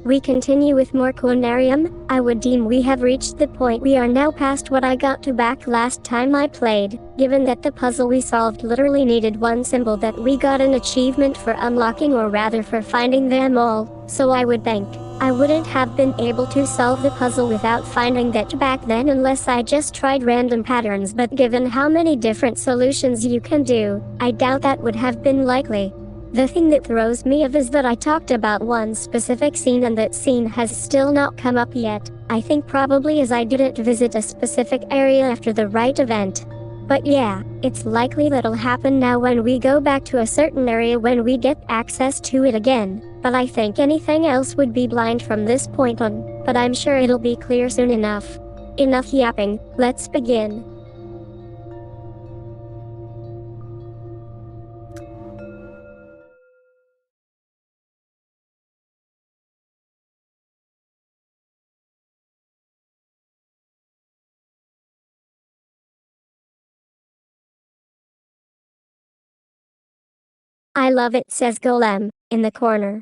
We continue with more Quinarium. I would deem we have reached the point we are now past what I got to back last time I played, given that the puzzle we solved literally needed one symbol that we got an achievement for unlocking, or rather for finding them all, so I would think I wouldn't have been able to solve the puzzle without finding that back then unless I just tried random patterns, but given how many different solutions you can do, I doubt that would have been likely. The thing that throws me off is that I talked about one specific scene and that scene has still not come up yet. I think probably as I didn't visit a specific area after the right event. But yeah, it's likely that'll happen now when we go back to a certain area when we get access to it again. But I think anything else would be blind from this point on, but I'm sure it'll be clear soon enough. Enough yapping, let's begin. I love it, says Golem, in the corner.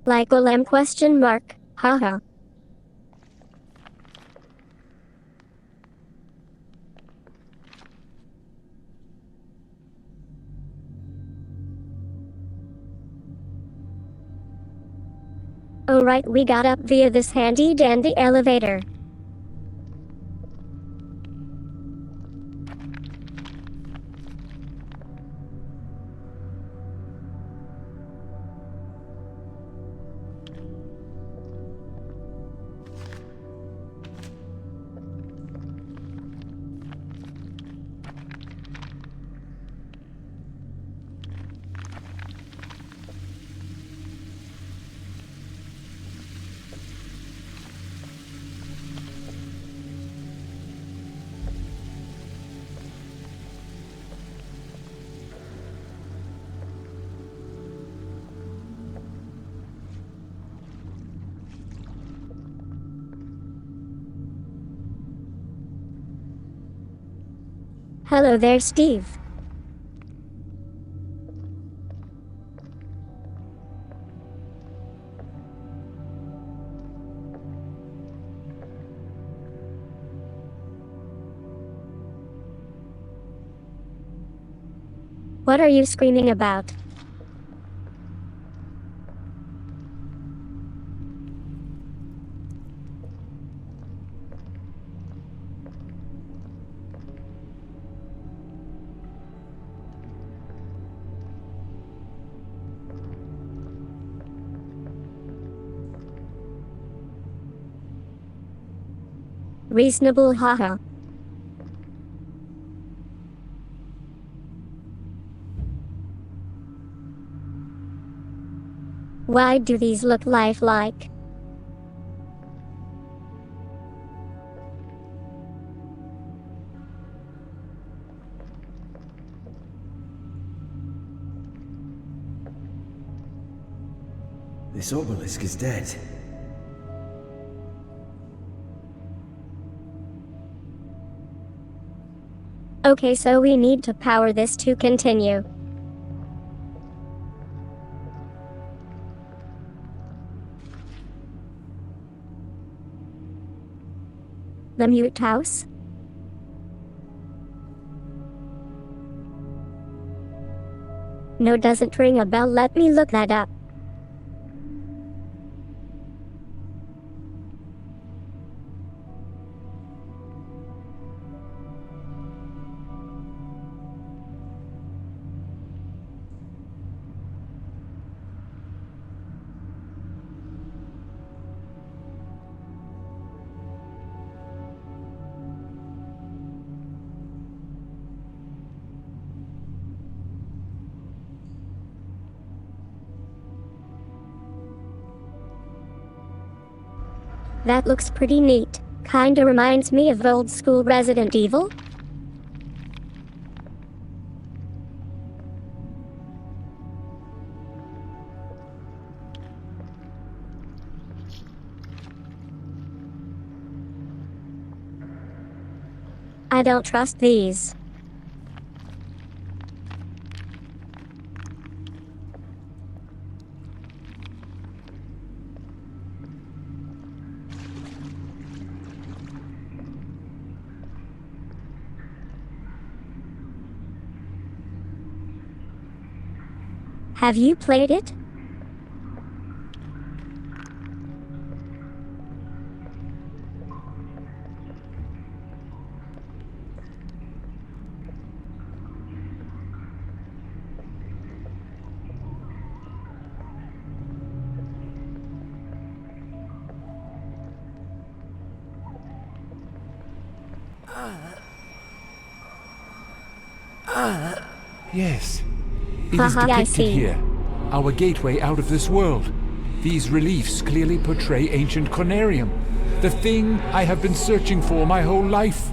Like Golem question mark, haha. Oh right, we got up via this handy dandy elevator. Hello there, Steve. What are you screaming about? Reasonable, haha. Why do these look lifelike? This obelisk is dead. Okay, so we need to power this to continue. The mute house? No, doesn't ring a bell. Let me look that up. That looks pretty neat. Kinda reminds me of old school Resident Evil. I don't trust these. Have you played it? Yes. It is Haha, I depicted see. here. Our gateway out of this world. These reliefs clearly portray ancient Cornerium. The thing I have been searching for my whole life.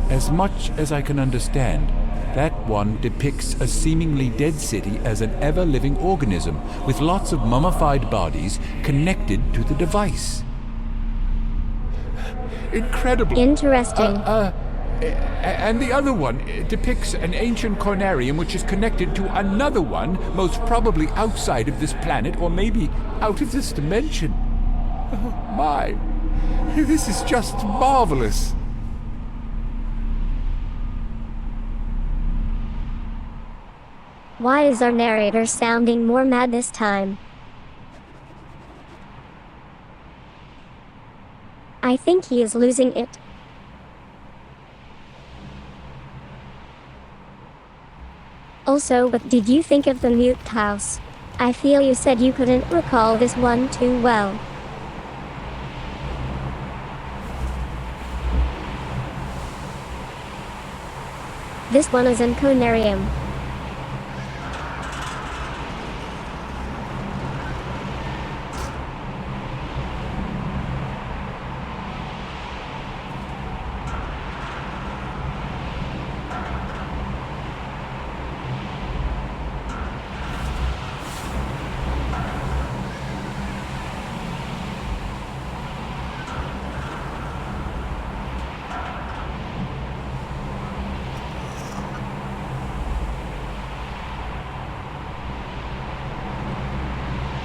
As much as I can understand, that one depicts a seemingly dead city as an ever-living organism with lots of mummified bodies connected to the device. Incredible. Interesting. And the other one depicts an ancient Cornerium which is connected to another one, most probably outside of this planet or maybe out of this dimension. Oh my, this is just marvelous. Why is our narrator sounding more mad this time? I think he is losing it. Also, what did you think of the mute house? I feel you said you couldn't recall this one too well. This one is in Conarium.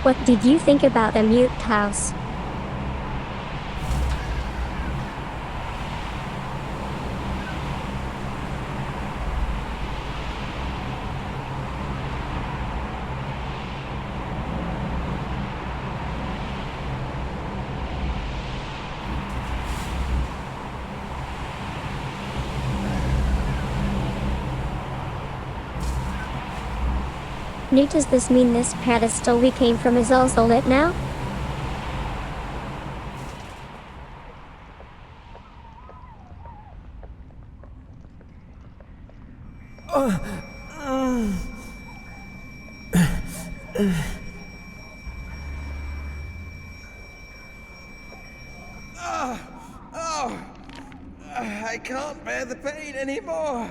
What did you think about the mute house? Neat, does this mean this pedestal we came from is also lit now? I can't bear the pain anymore.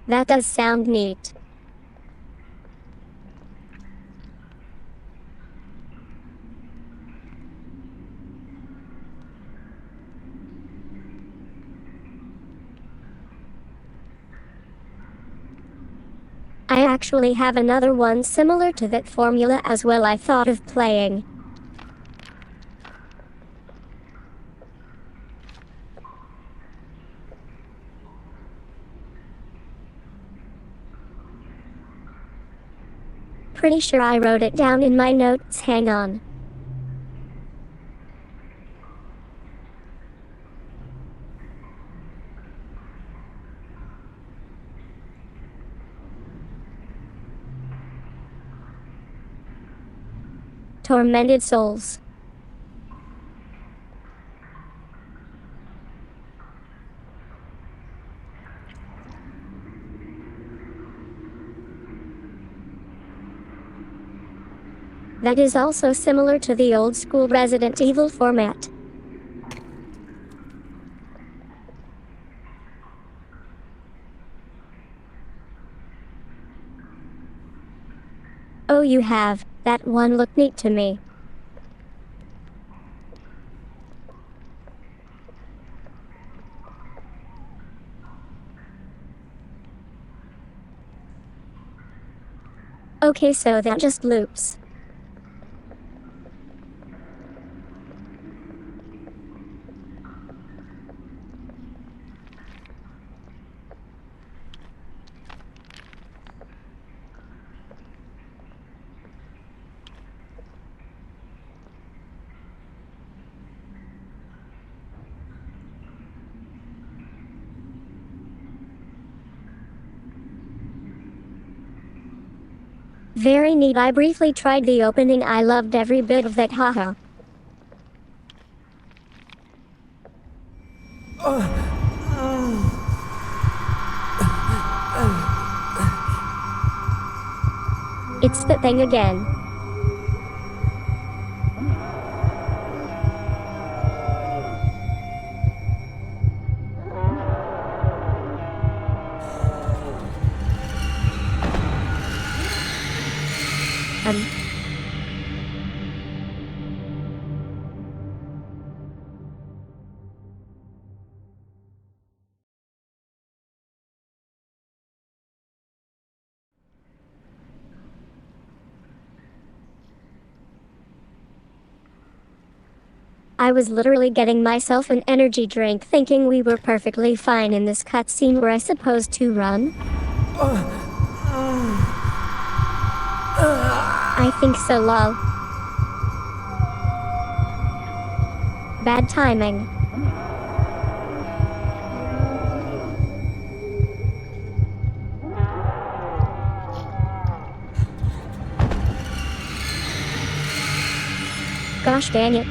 That does sound neat. I actually have another one similar to that formula as well I thought of playing. Pretty sure I wrote it down in my notes, hang on. Tormented souls. That is also similar to the old school Resident Evil format. Oh, you have. That one looked neat to me. Okay, so that just loops. Very neat. I briefly tried the opening. I loved every bit of that, haha. It's the thing again. Um. I was literally getting myself an energy drink thinking we were perfectly fine in this cutscene. Were I supposed to run? I think so, lol. Bad timing. Gosh dang it.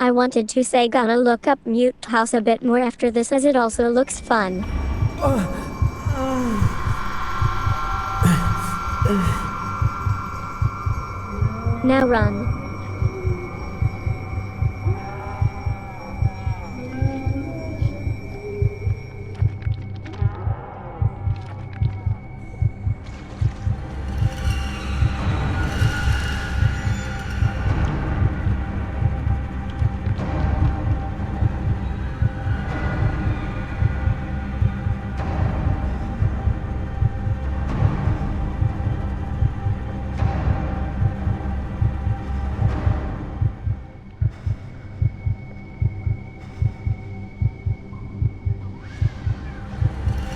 I wanted to say gonna look up Mute House a bit more after this as it also looks fun. Now run.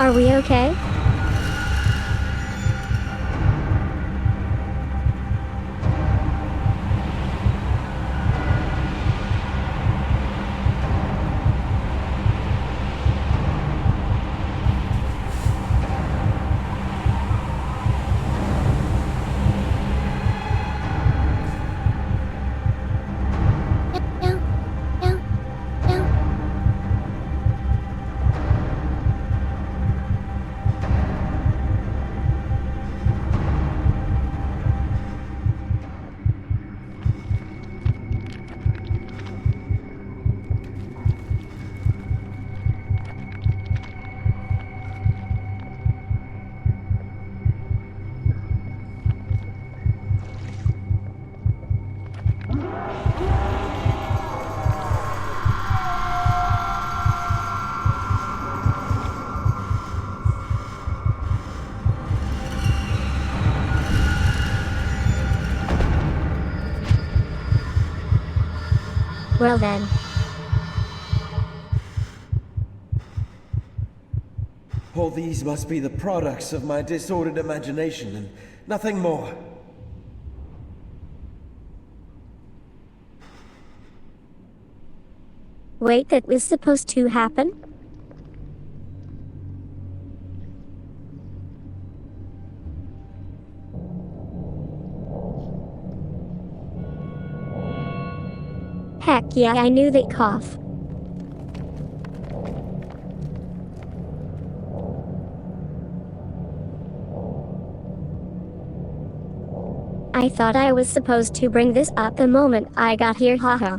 Are we okay? Well then. All these must be the products of my disordered imagination and nothing more. Wait, that was supposed to happen? Heck yeah, I knew that cough. I thought I was supposed to bring this up the moment I got here, haha.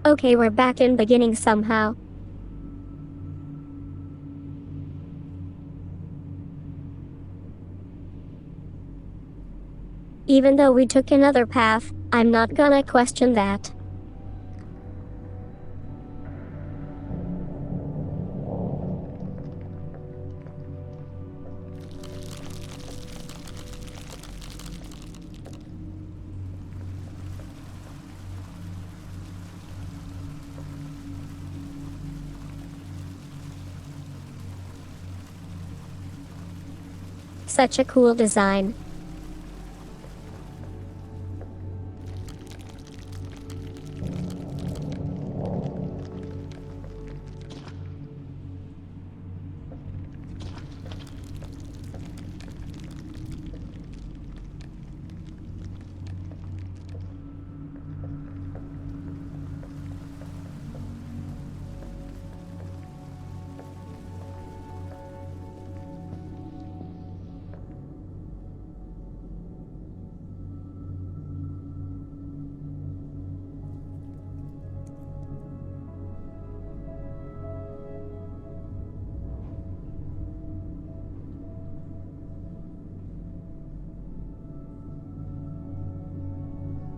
Okay, we're back in beginning somehow. Even though we took another path, I'm not gonna question that. Such a cool design.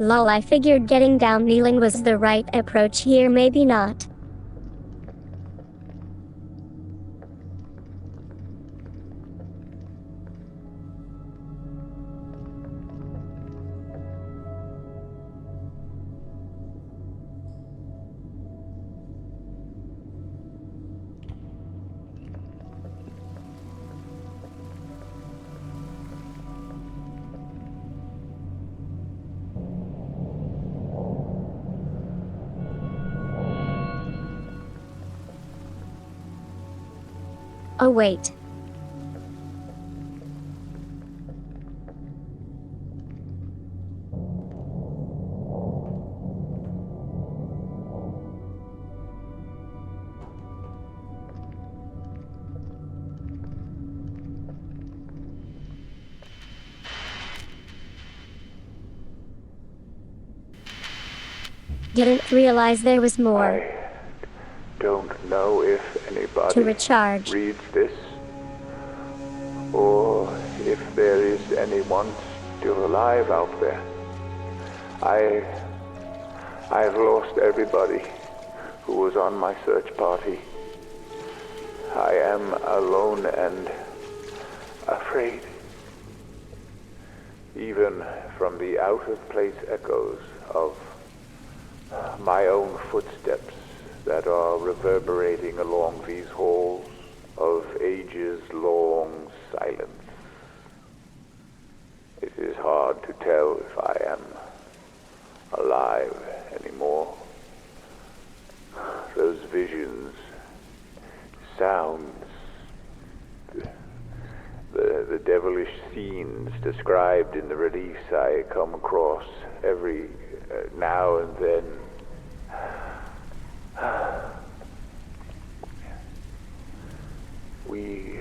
Lol, I figured getting down kneeling was the right approach here, maybe not. Oh wait. Didn't realize there was more. I don't know if anybody To recharge. reads this, or if there is anyone still alive out there. I've lost everybody who was on my search party. I am alone and afraid, even from the out-of-place echoes of my own footsteps that are reverberating along these halls of ages-long silence. It is hard to tell if I am alive anymore. Those visions, sounds, the devilish scenes described in the reliefs I come across every now and then. We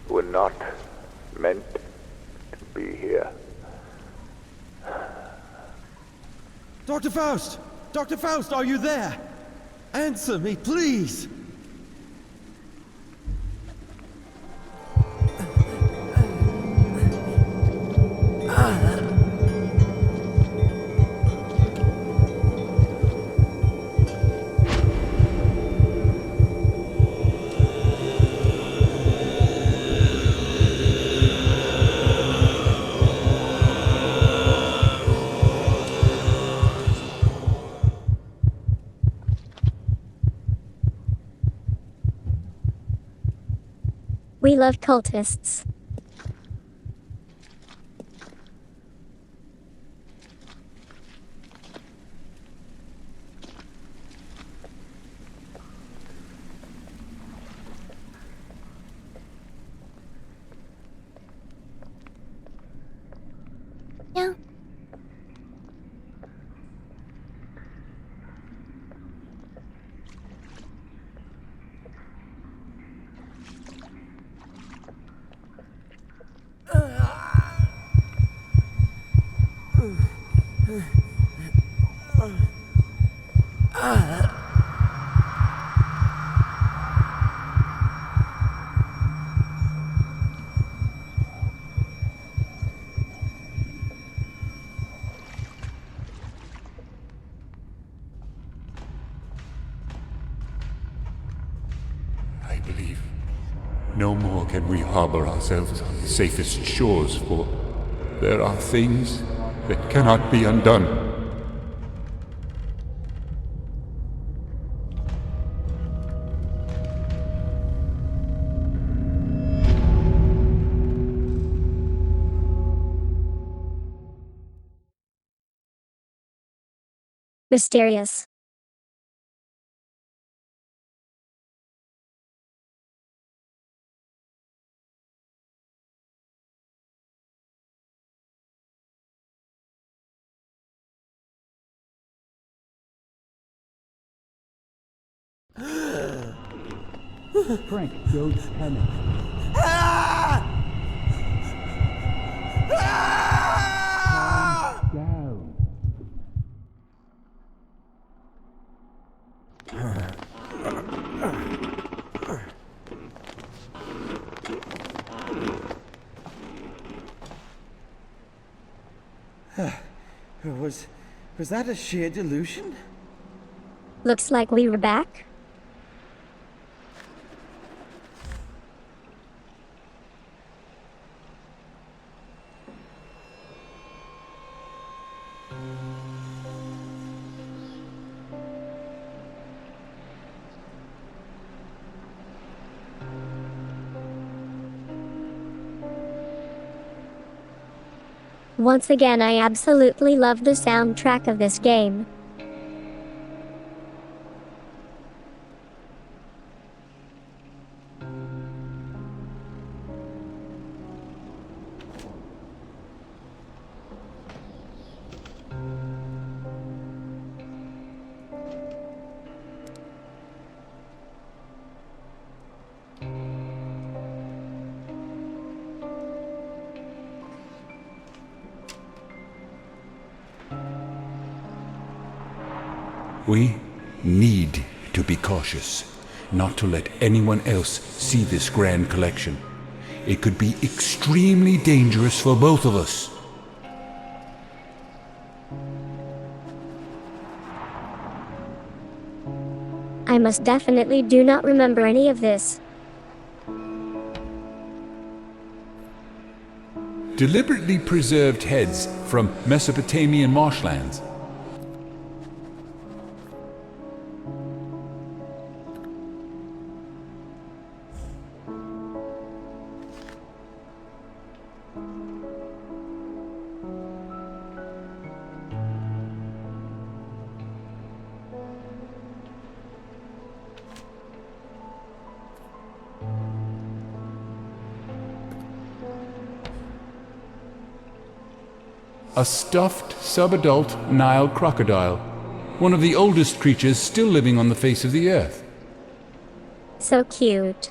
were not meant to be here. Dr. Faust! Dr. Faust, are you there? Answer me, please! We love cultists. Yeah. I believe no more can we harbor ourselves on the safest shores, for there are things that cannot be undone. Mysterious. Frank, don't panic. Calm down. Was that a sheer delusion? Looks like we were back. Once again, I absolutely love the soundtrack of this game. We need to be cautious, not to let anyone else see this grand collection. It could be extremely dangerous for both of us. I most definitely do not remember any of this. Deliberately preserved heads from Mesopotamian marshlands. A stuffed, subadult Nile crocodile, one of the oldest creatures still living on the face of the earth. So cute.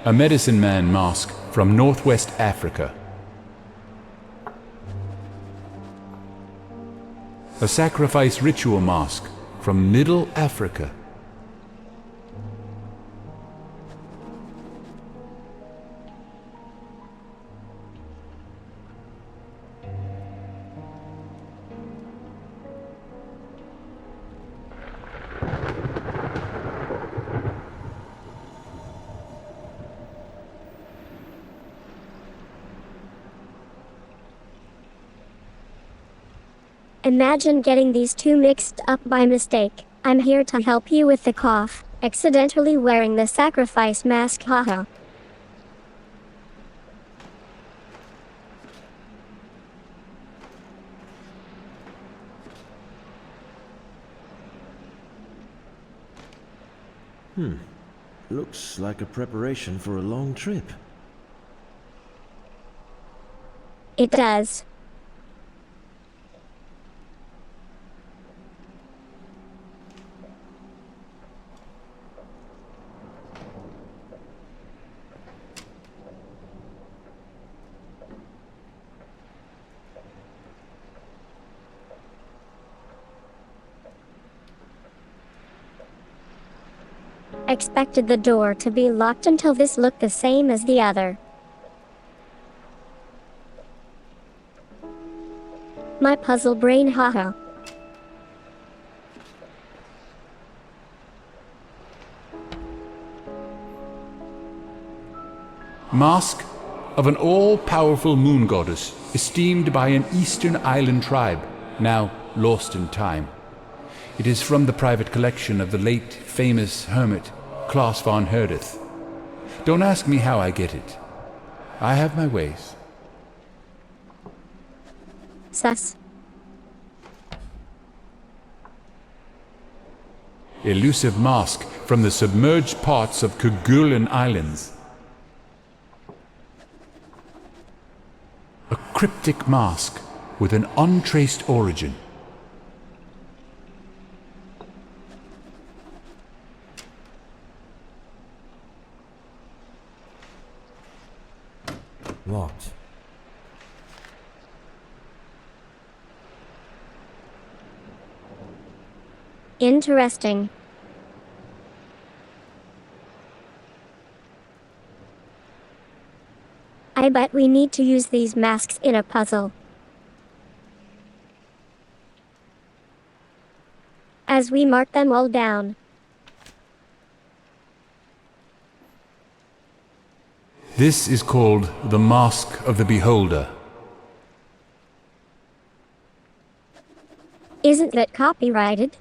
A medicine man mask from Northwest Africa. A sacrifice ritual mask from Middle Africa. Imagine getting these two mixed up by mistake. I'm here to help you with the cough. Accidentally wearing the sacrifice mask, haha. Looks like a preparation for a long trip. It does. Expected the door to be locked until this looked the same as the other. My puzzle brain, haha. Mask of an all-powerful moon goddess, esteemed by an eastern island tribe, now lost in time. It is from the private collection of the late famous hermit, Klaus von Herdeth. Don't ask me how I get it. I have my ways. Sus. Elusive mask from the submerged parts of Kerguelen Islands. A cryptic mask with an untraced origin. Locked. Interesting. I bet we need to use these masks in a puzzle. As we mark them all down. This is called the Mask of the Beholder. Isn't that copyrighted?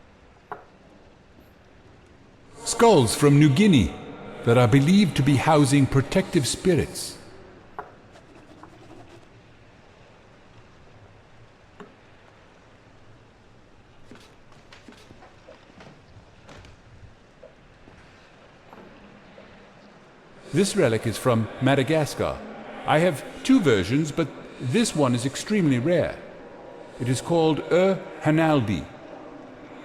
Skulls from New Guinea that are believed to be housing protective spirits. This relic is from Madagascar. I have two versions, but this one is extremely rare. It is called Hanaldi.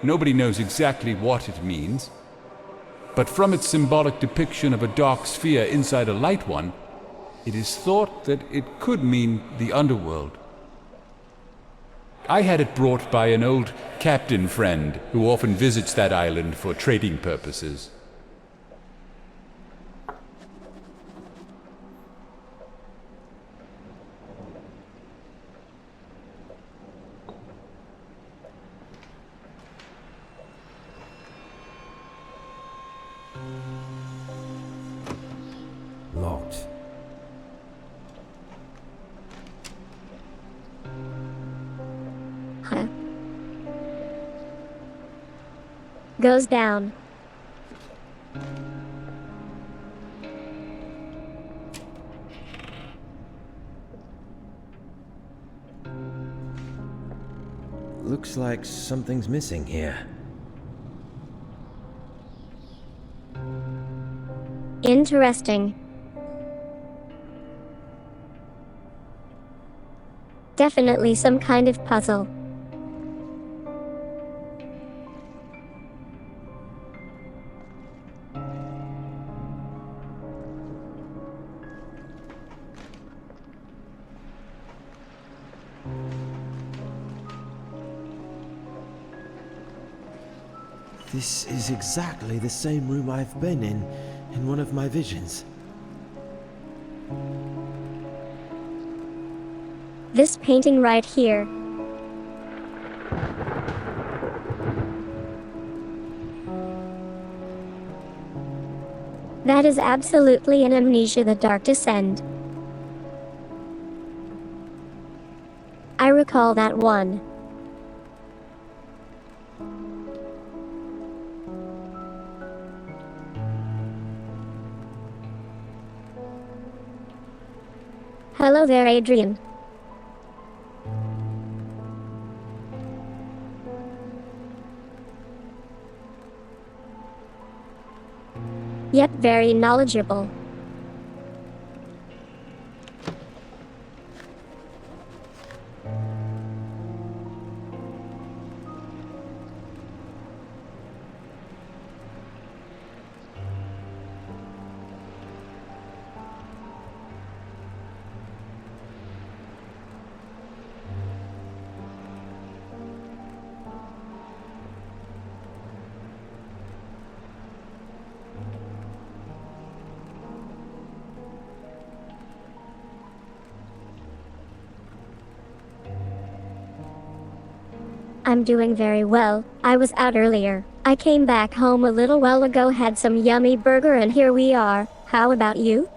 Nobody knows exactly what it means, but from its symbolic depiction of a dark sphere inside a light one, it is thought that it could mean the underworld. I had it brought by an old captain friend who often visits that island for trading purposes. Locked. Huh. Goes down. Looks like something's missing here. Interesting. Definitely some kind of puzzle. This is exactly the same room I've been in one of my visions. This painting right here. That is absolutely an Amnesia: The Dark Descent. I recall that one. Hello there, Adrian. yet very knowledgeable. I'm doing very well. I was out earlier. I came back home a little while ago, had some yummy burger, and here we are. How about you?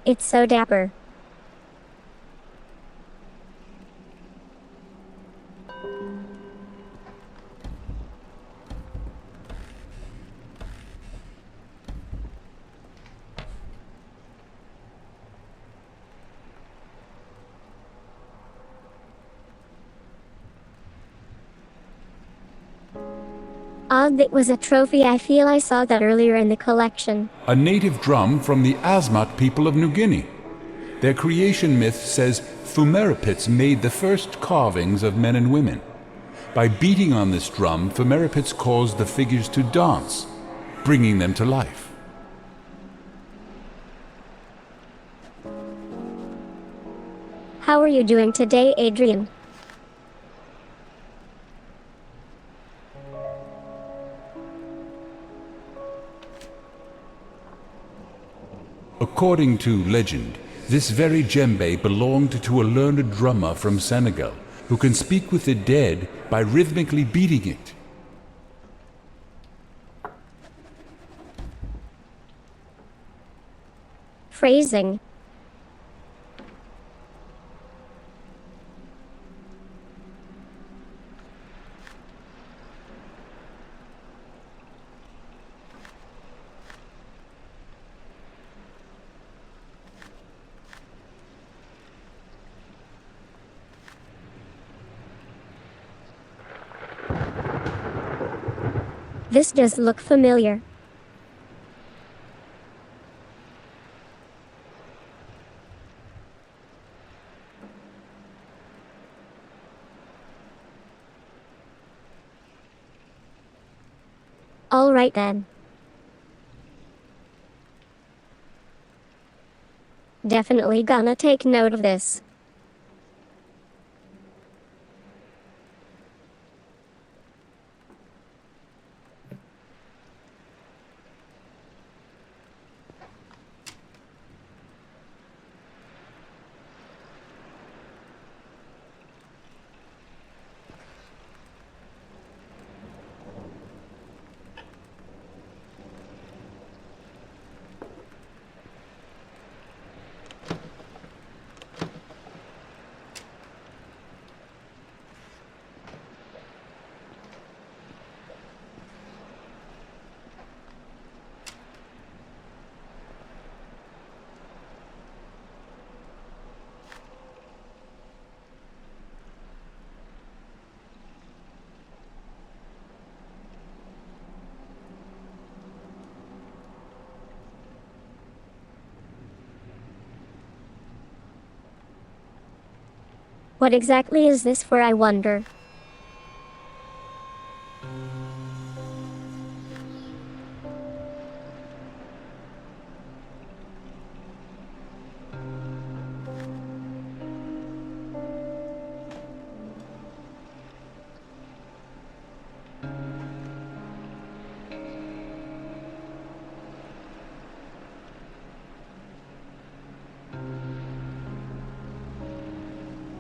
It's so dapper. Odd, that was a trophy. I feel I saw that earlier in the collection. A native drum from the Asmat people of New Guinea. Their creation myth says Fumerapits made the first carvings of men and women. By beating on this drum, Fumerapits caused the figures to dance, bringing them to life. How are you doing today, Adrian? According to legend, this very djembe belonged to a learned drummer from Senegal who can speak with the dead by rhythmically beating it. Phrasing. This does look familiar. All right then. Definitely gonna take note of this. What exactly is this for, I wonder?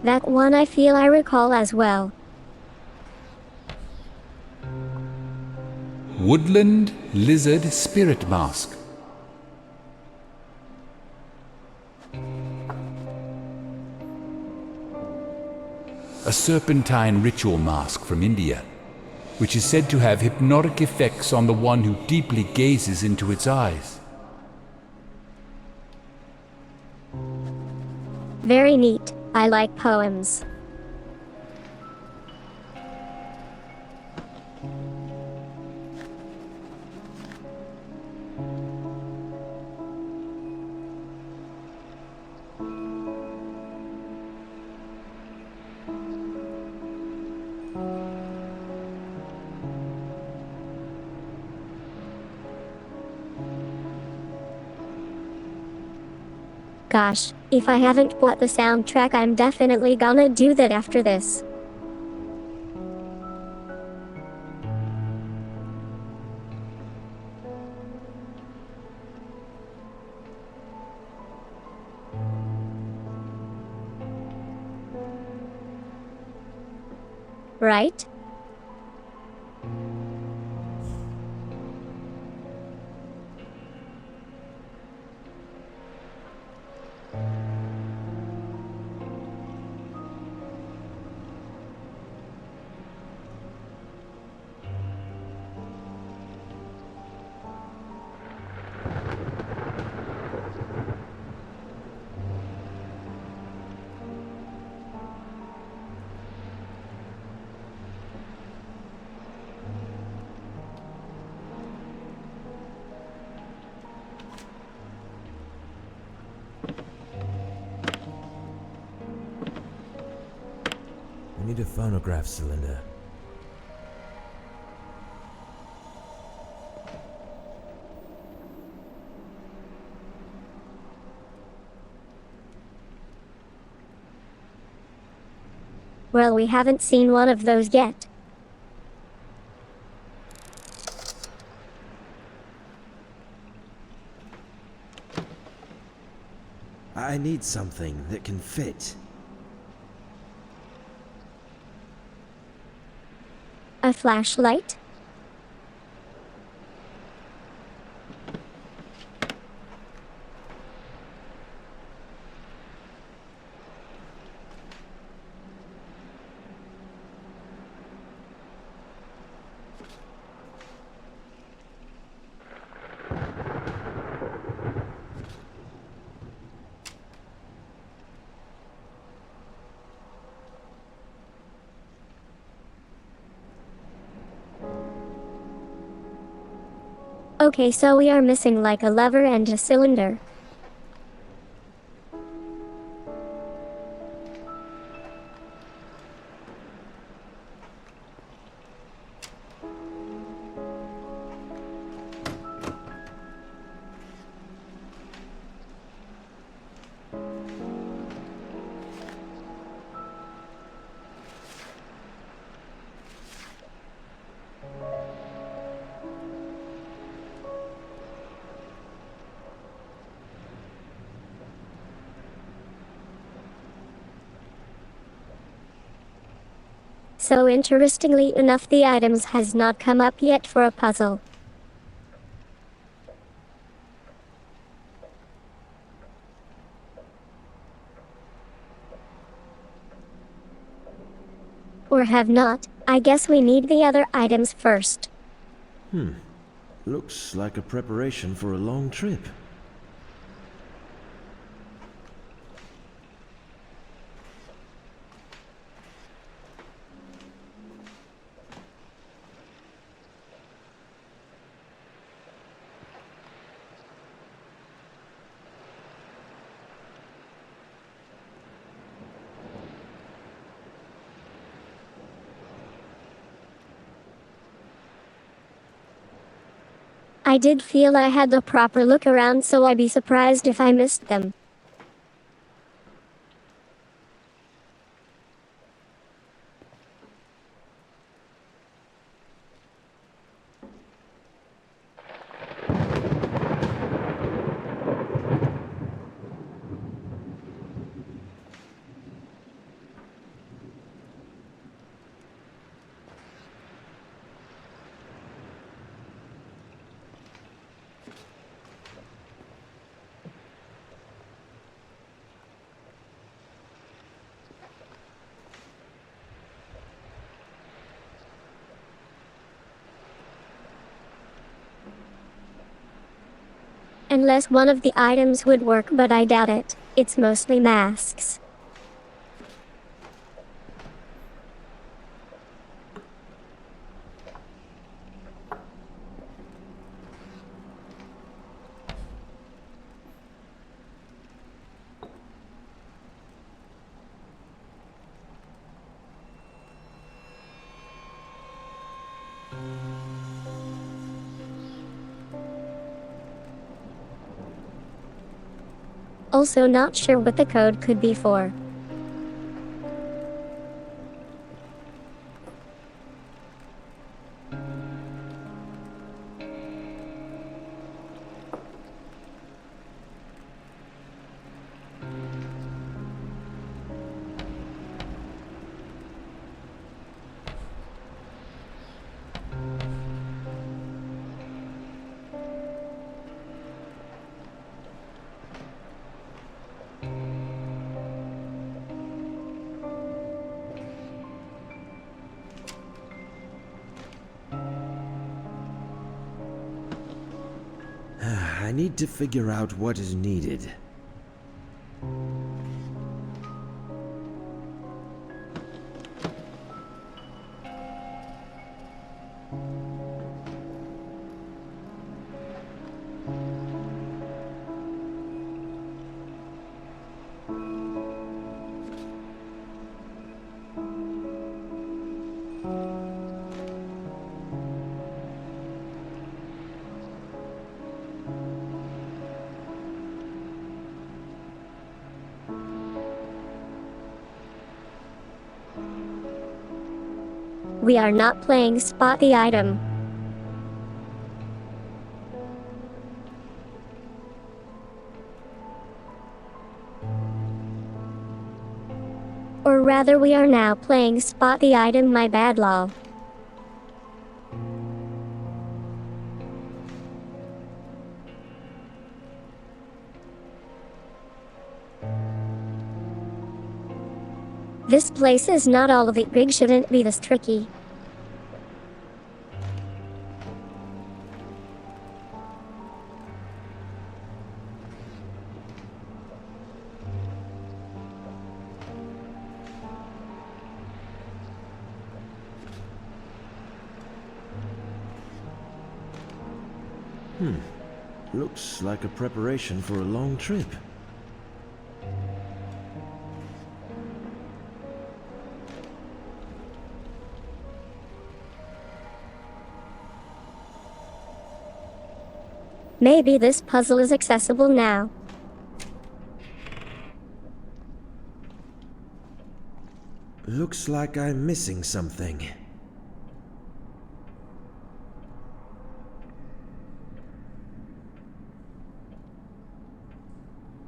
That one I feel I recall as well. woodland lizard spirit mask. A serpentine ritual mask from India, which is said to have hypnotic effects on the one who deeply gazes into its eyes. Very neat. I like poems. Gosh, if I haven't bought the soundtrack, I'm definitely gonna do that after this. Right? We need a phonograph cylinder. Well, we haven't seen one of those yet. I need something that can fit. A flashlight? Okay, so we are missing like a lever and a cylinder. So interestingly enough, the items has not come up yet for a puzzle. Or have not. I guess we need the other items first. Looks like a preparation for a long trip. I did feel I had the proper look around, so I'd be surprised if I missed them. Unless one of the items would work, but I doubt it. It's mostly masks. Also not sure what the code could be for. I need to figure out what is needed. We are not playing Spot the Item. Or rather, we are now playing Spot the Item, my bad lol. This place is not all of it big, shouldn't be this tricky. Looks like a preparation for a long trip. Maybe this puzzle is accessible now. Looks like I'm missing something.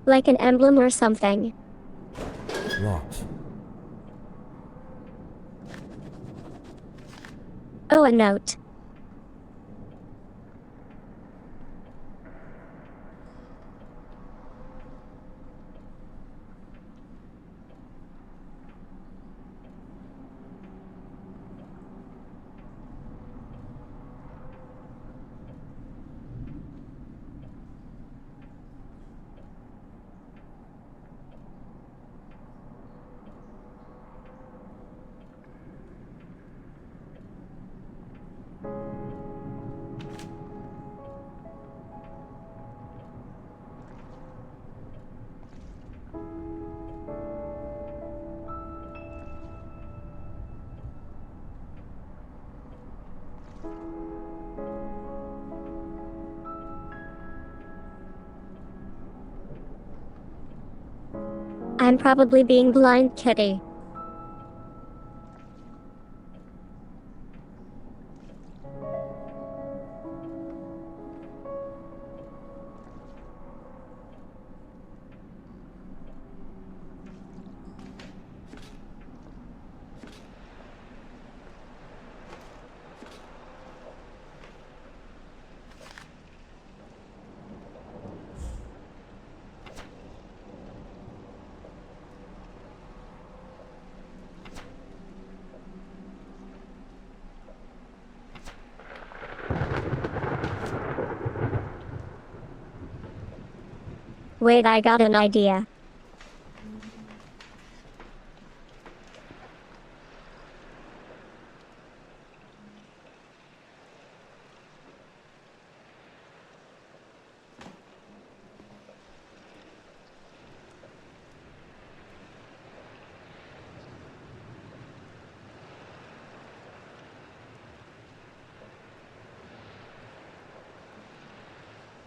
Like an emblem or something. Locked. Oh, a note. I'm probably being blind, kitty. Wait, I got an idea.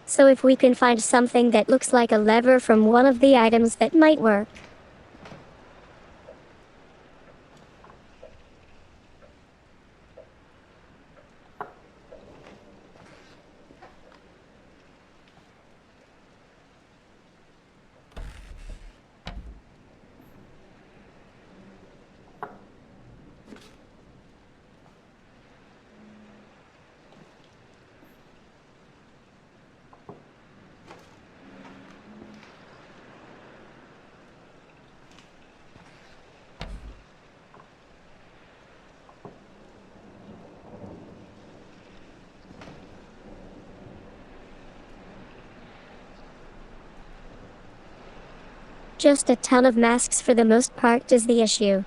So if we can find something that looks like a lever from one of the items, that might work. Just a ton of masks for the most part is the issue.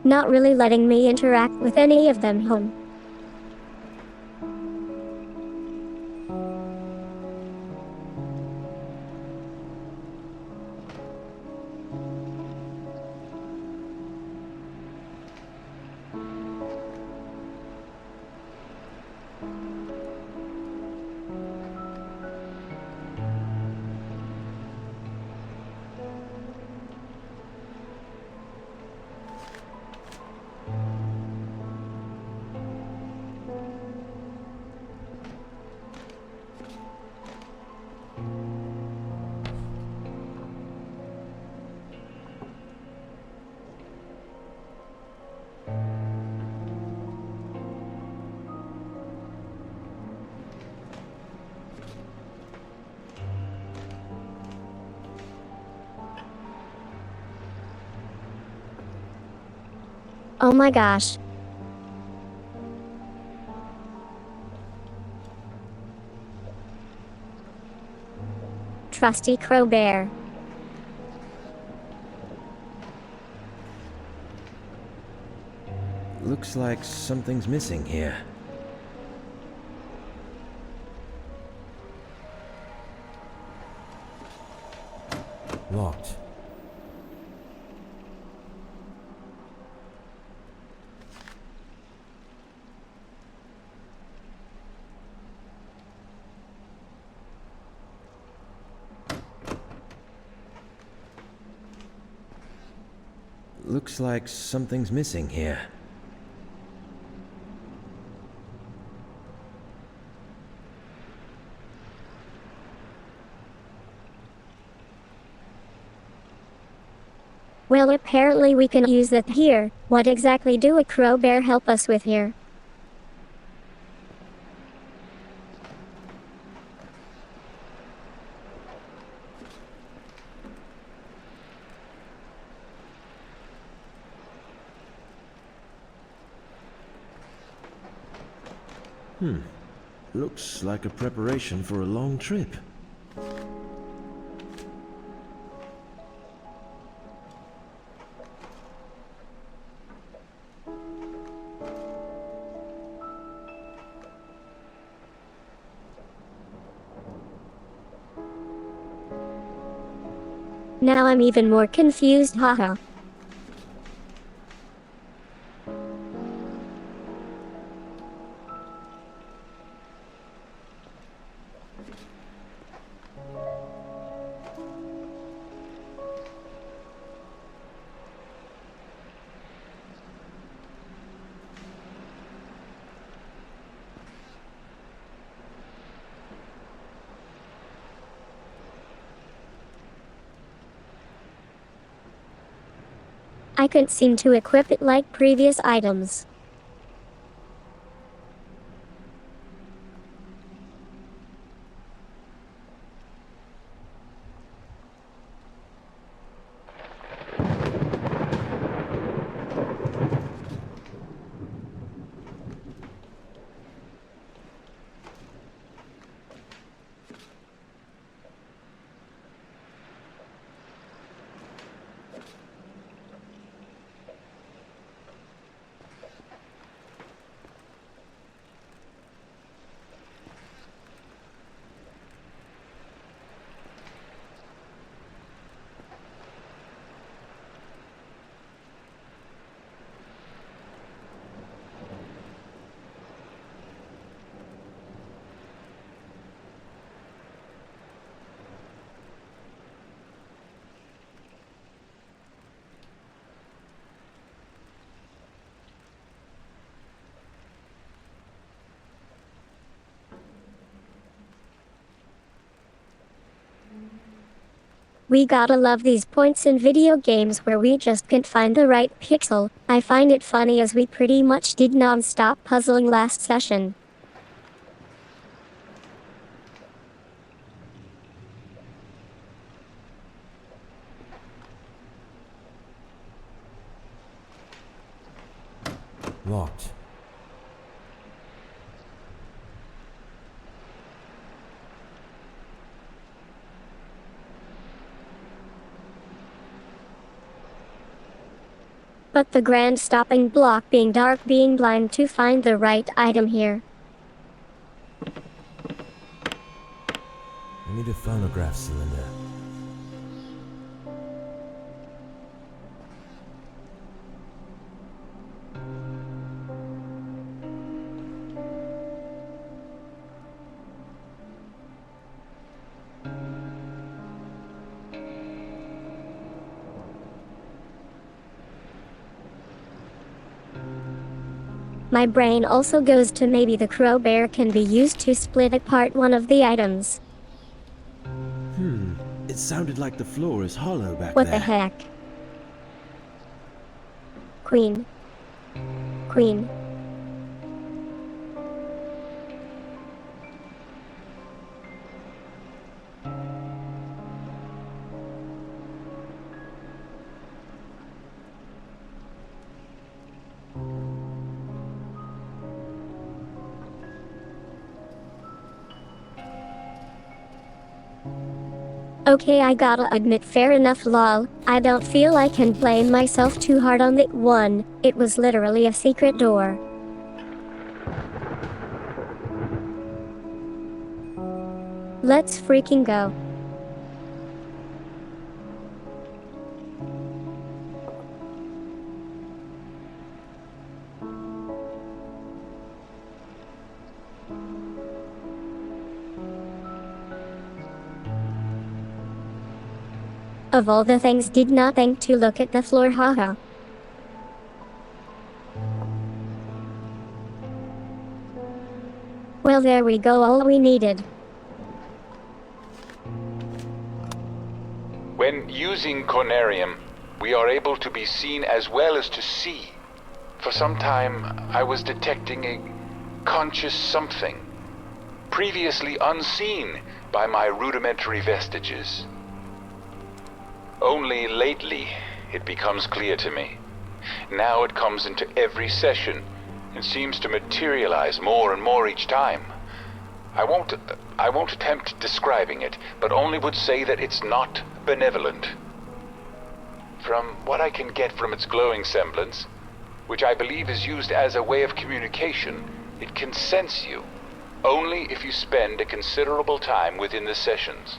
Not really letting me interact with any of them. Oh my gosh. Trusty crowbar. Looks like something's missing here. Locked. Looks like something's missing here. Well, apparently we can use that here. What exactly do a crowbar help us with here? Looks like a preparation for a long trip. Now I'm even more confused, haha. I couldn't seem to equip it like previous items. We gotta love these points in video games where we just can't find the right pixel. I find it funny as we pretty much did non-stop puzzling last session. Locked. But the grand stopping block being dark, being blind to find the right item here. I need a phonograph cylinder. My brain also goes to maybe the crowbar can be used to split apart one of the items. It sounded like the floor is hollow back What there. the heck? Queen. Queen. Okay, I gotta admit, fair enough, lol. I don't feel I can blame myself too hard on that one. It was literally a secret door. Let's freaking go. Of all the things, did not think to look at the floor, haha. Well, there we go, all we needed. When using Cornerium, we are able to be seen as well as to see. For some time, I was detecting a conscious something, previously unseen by my rudimentary vestiges. Only lately, it becomes clear to me. Now it comes into every session, It seems to materialize more and more each time. I won't attempt describing it, but only would say that it's not benevolent. From what I can get from its glowing semblance, which I believe is used as a way of communication, it can sense you, only if you spend a considerable time within the sessions.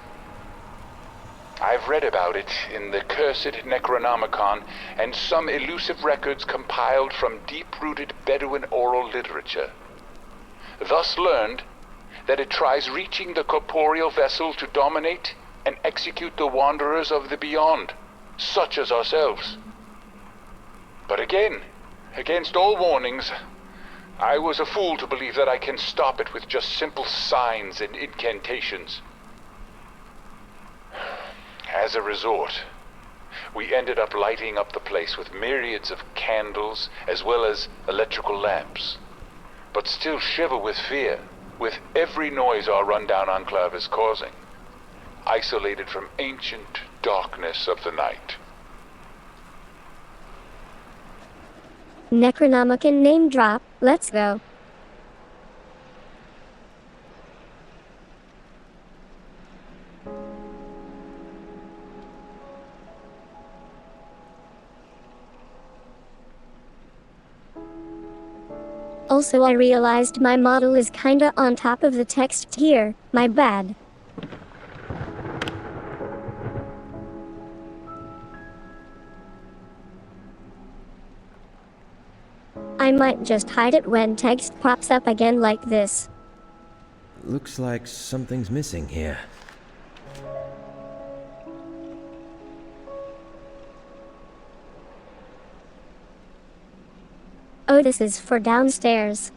I've read about it in the cursed Necronomicon and some elusive records compiled from deep-rooted Bedouin oral literature. Thus learned that it tries reaching the corporeal vessel to dominate and execute the wanderers of the beyond, such as ourselves. But again, against all warnings, I was a fool to believe that I can stop it with just simple signs and incantations. As a resort, we ended up lighting up the place with myriads of candles as well as electrical lamps, but still shiver with fear with every noise our rundown enclave is causing, isolated from ancient darkness of the night. Necronomicon name drop, let's go. Also, I realized my model is kinda on top of the text here, my bad. I might just hide it when text pops up again like this. Looks like something's missing here. Oh, this is for downstairs.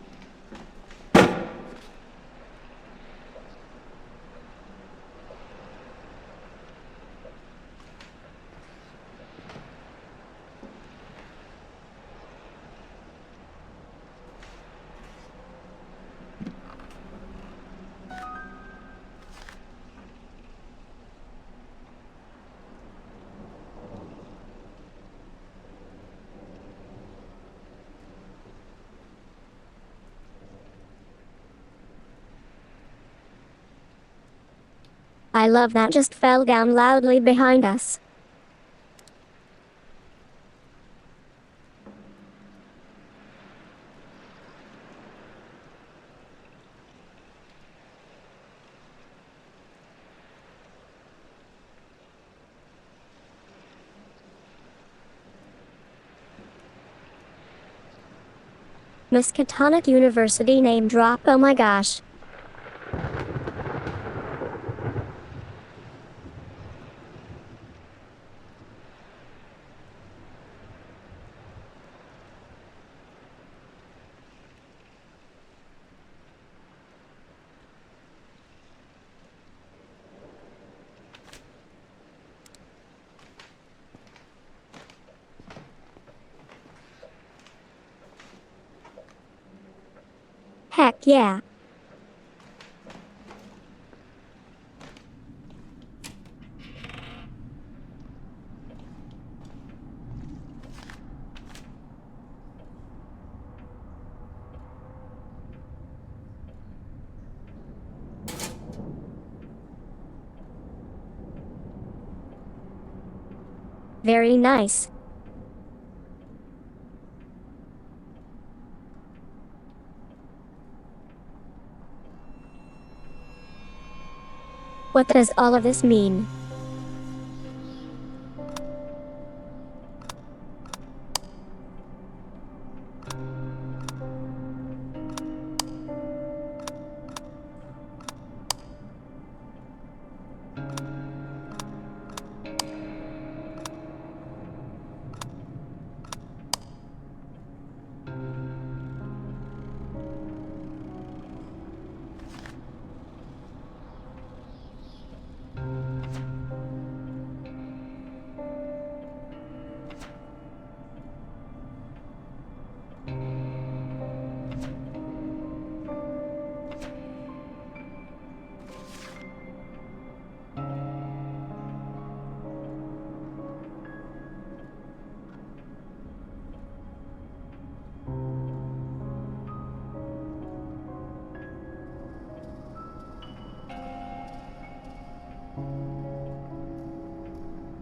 I love that just fell down loudly behind us. Miskatonic University name drop, oh my gosh. Heck yeah. Very nice. What does all of this mean?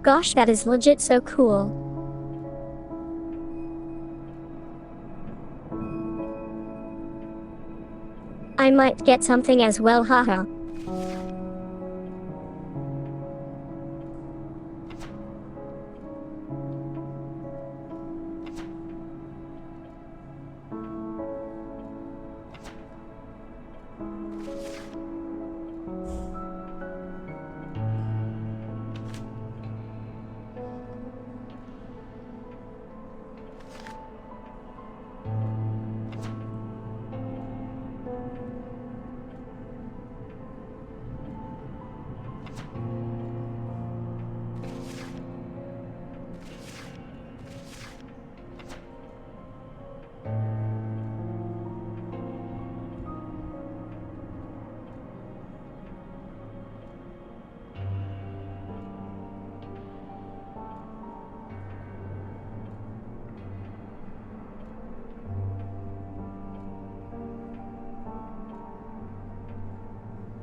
Gosh, that is legit so cool. I might get something as well, haha.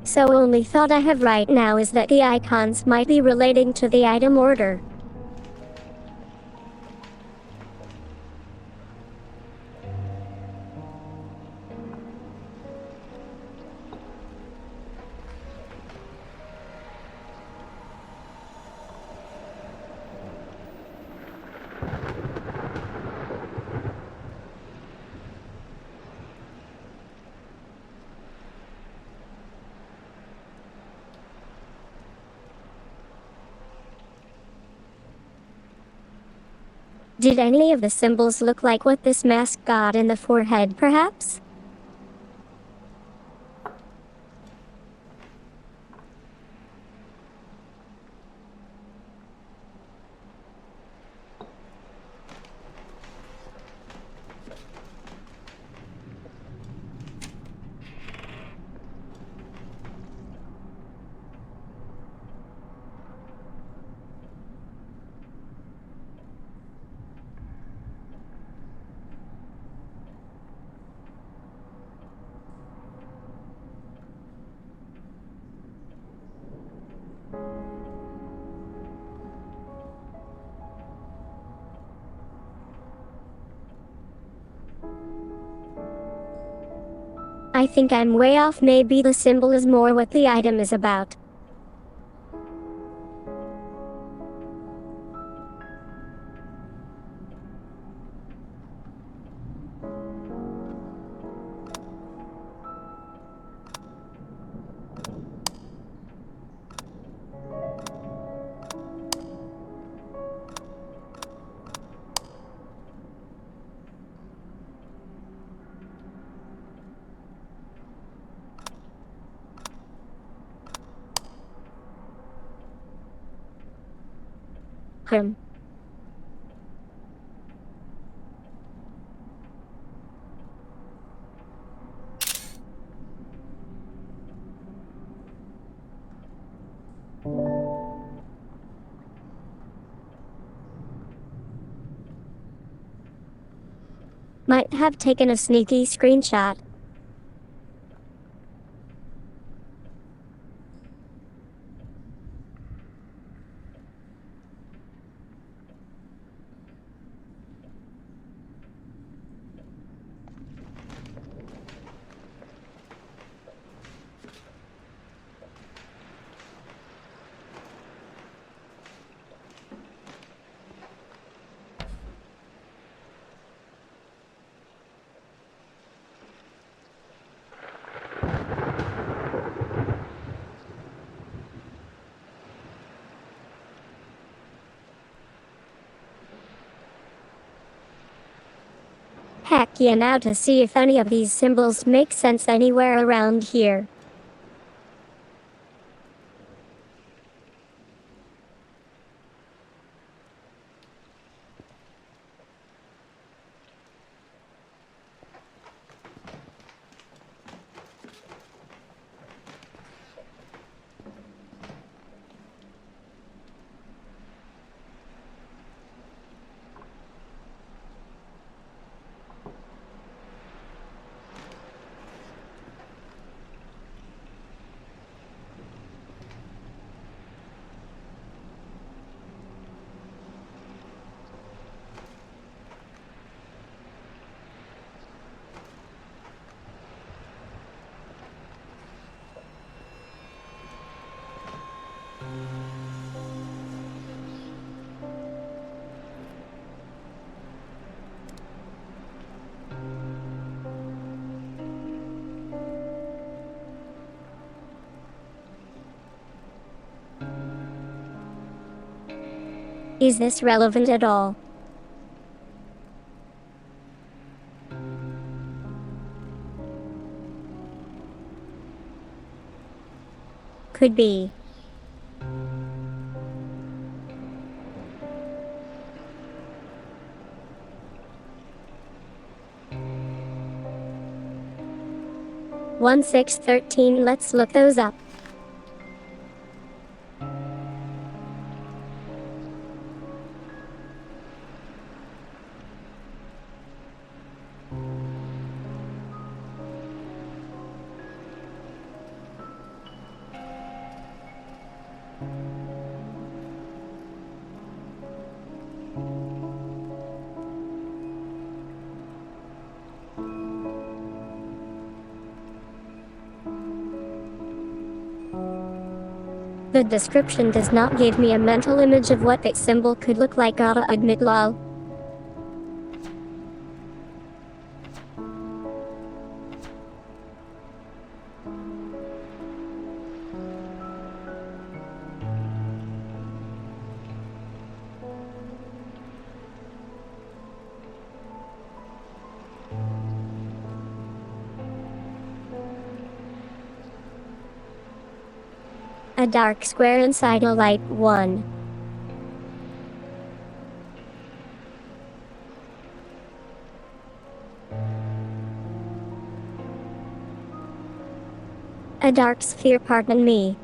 So only thought I have right now is that the icons might be relating to the item order. Did any of the symbols look like what this mask got in the forehead, perhaps? I think I'm way off. Maybe the symbol is more what the item is about. Hmm. Might have taken a sneaky screenshot. Heck yeah, now to see if any of these symbols make sense anywhere around here. Is this relevant at all? Could be. One 613. Let's look those up. The description does not give me a mental image of what that symbol could look like, gotta admit, lol. A dark square inside a light one. A dark sphere, pardon me.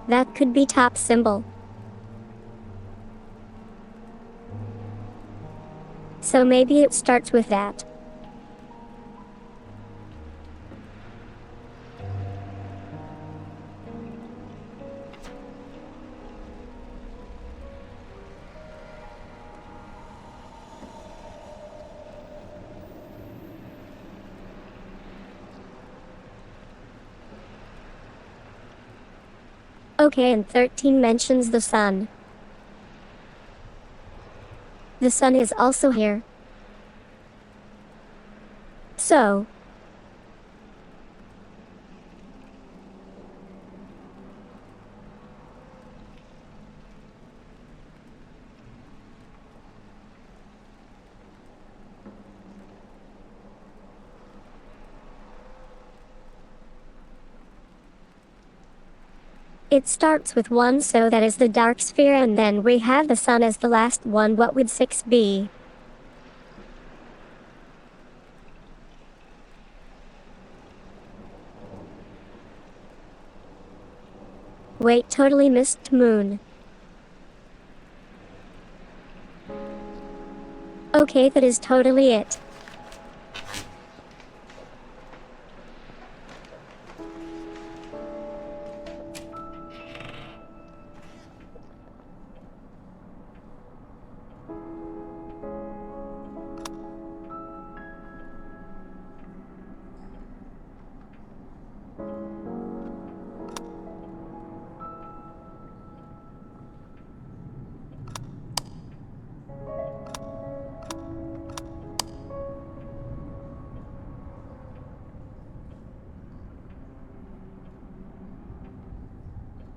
That could be top symbol. So maybe it starts with that. Okay, and 13 mentions the sun. The sun is also here. So, it starts with 1, so that is the dark sphere, and then we have the sun as the last one. What would 6 be? Wait, totally missed moon. Okay, that is totally it.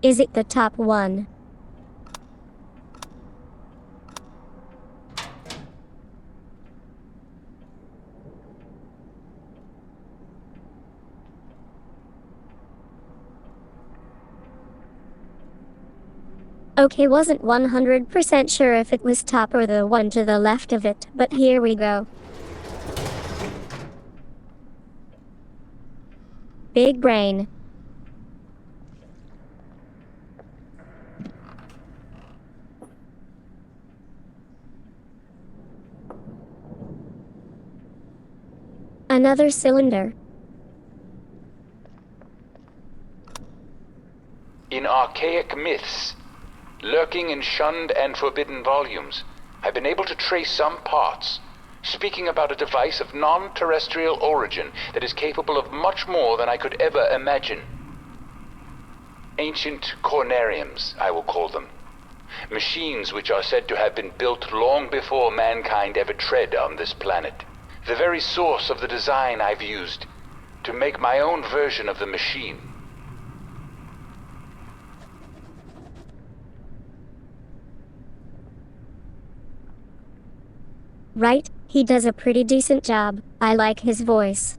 Is it the top one? Okay, wasn't 100% sure if it was top or the one to the left of it, but here we go. Big brain. Another cylinder. In archaic myths, lurking in shunned and forbidden volumes, I've been able to trace some parts, speaking about a device of non-terrestrial origin that is capable of much more than I could ever imagine. Ancient cornariums, I will call them. Machines which are said to have been built long before mankind ever tread on this planet. The very source of the design I've used to make my own version of the machine. Right, he does a pretty decent job. I like his voice.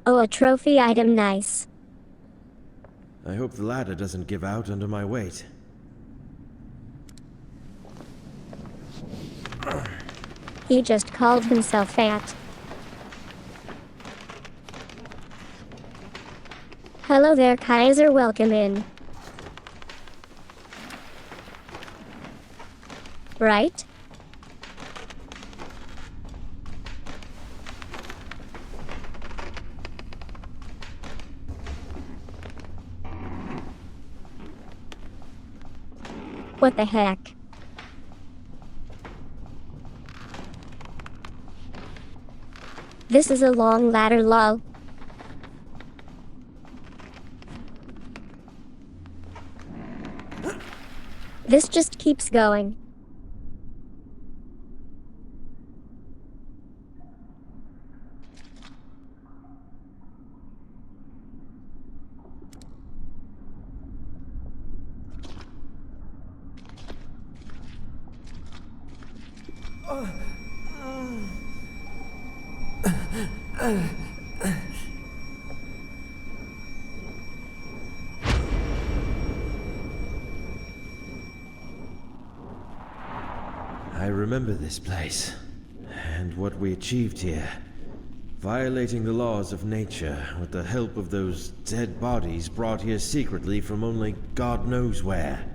Oh, a trophy item, nice. I hope the ladder doesn't give out under my weight. He just called himself fat. Hello there, Kaiser, welcome in. Right? What the heck? This is a long ladder, lol. This just keeps going. I remember this place, and what we achieved here. Violating the laws of nature with the help of those dead bodies brought here secretly from only God knows where.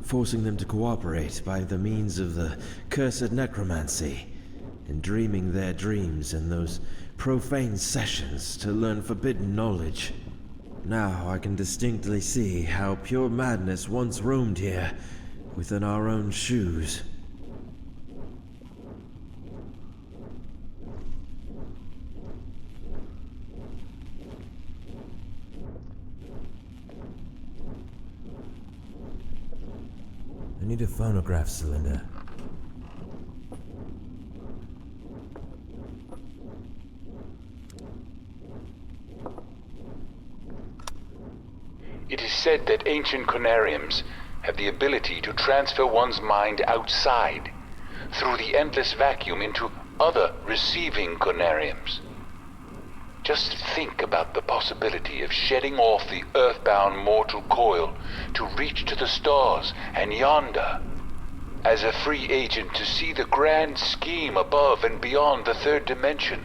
Forcing them to cooperate by the means of the cursed necromancy, and dreaming their dreams in those profane sessions to learn forbidden knowledge. Now I can distinctly see how pure madness once roamed here, within our own shoes. I need a phonograph cylinder. It is said that ancient conariums have the ability to transfer one's mind outside, through the endless vacuum, into other receiving conariums. Just think about the possibility of shedding off the earthbound mortal coil to reach to the stars and yonder, as a free agent to see the grand scheme above and beyond the third dimension.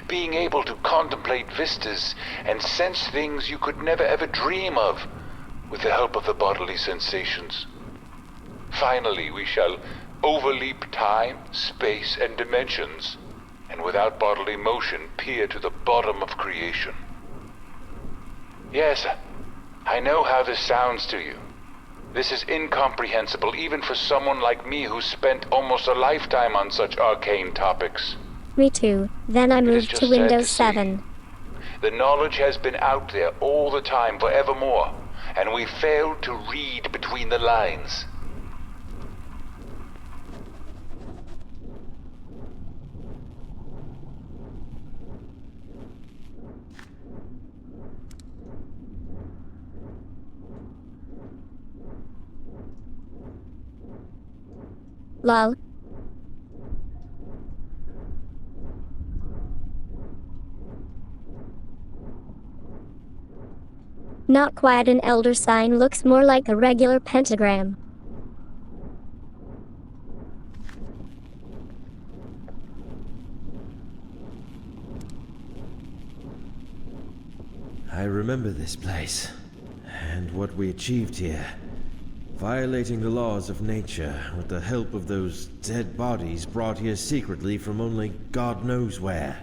Being able to contemplate vistas and sense things you could never ever dream of with the help of the bodily sensations. Finally, we shall overleap time, space, and dimensions, and without bodily motion peer to the bottom of creation. Yes, I know how this sounds to you. This is incomprehensible even for someone like me who spent almost a lifetime on such arcane topics. Me too. Then I moved to Windows 7. The knowledge has been out there all the time forevermore, and we failed to read between the lines. Lol. Not quite an elder sign, looks more like a regular pentagram. I remember this place, and what we achieved here. violating the laws of nature with the help of those dead bodies brought here secretly from only God knows where.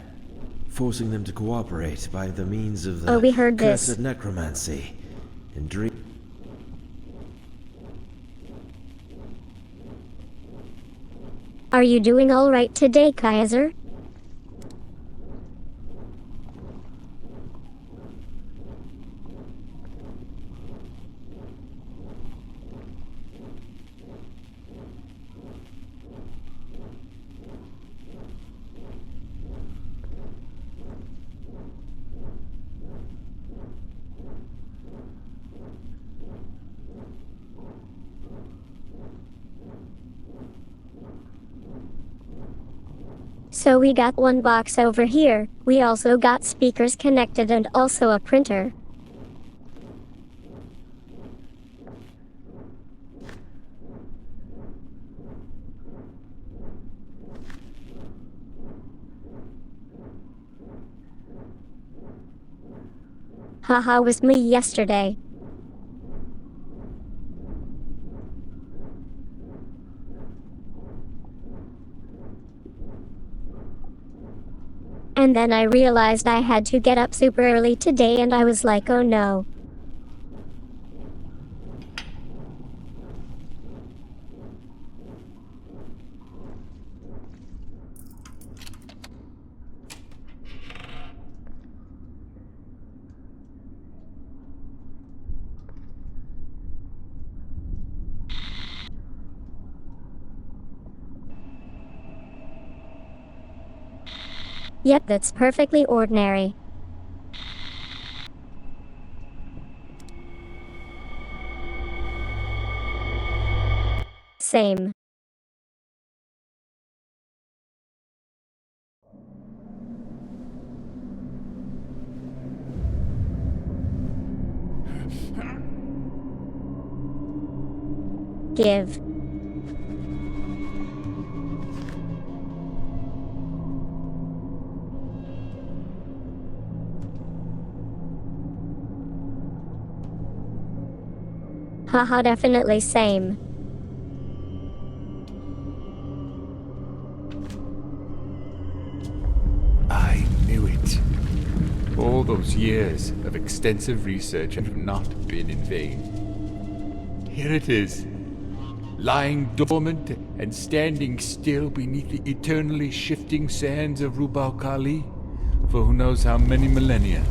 Forcing them to cooperate by the means of the we heard cursed this. necromancy and dream. Are you doing all right today, Kaiser? So we got one box over here. We also got speakers connected and also a printer. Haha, was me yesterday. And then I realized I had to get up super early today and I was like, oh no. Yep, that's perfectly ordinary. Same. Give. Haha, definitely same. I knew it. All those years of extensive research have not been in vain. Here it is, lying dormant and standing still beneath the eternally shifting sands of Rubal Khali for who knows how many millennia.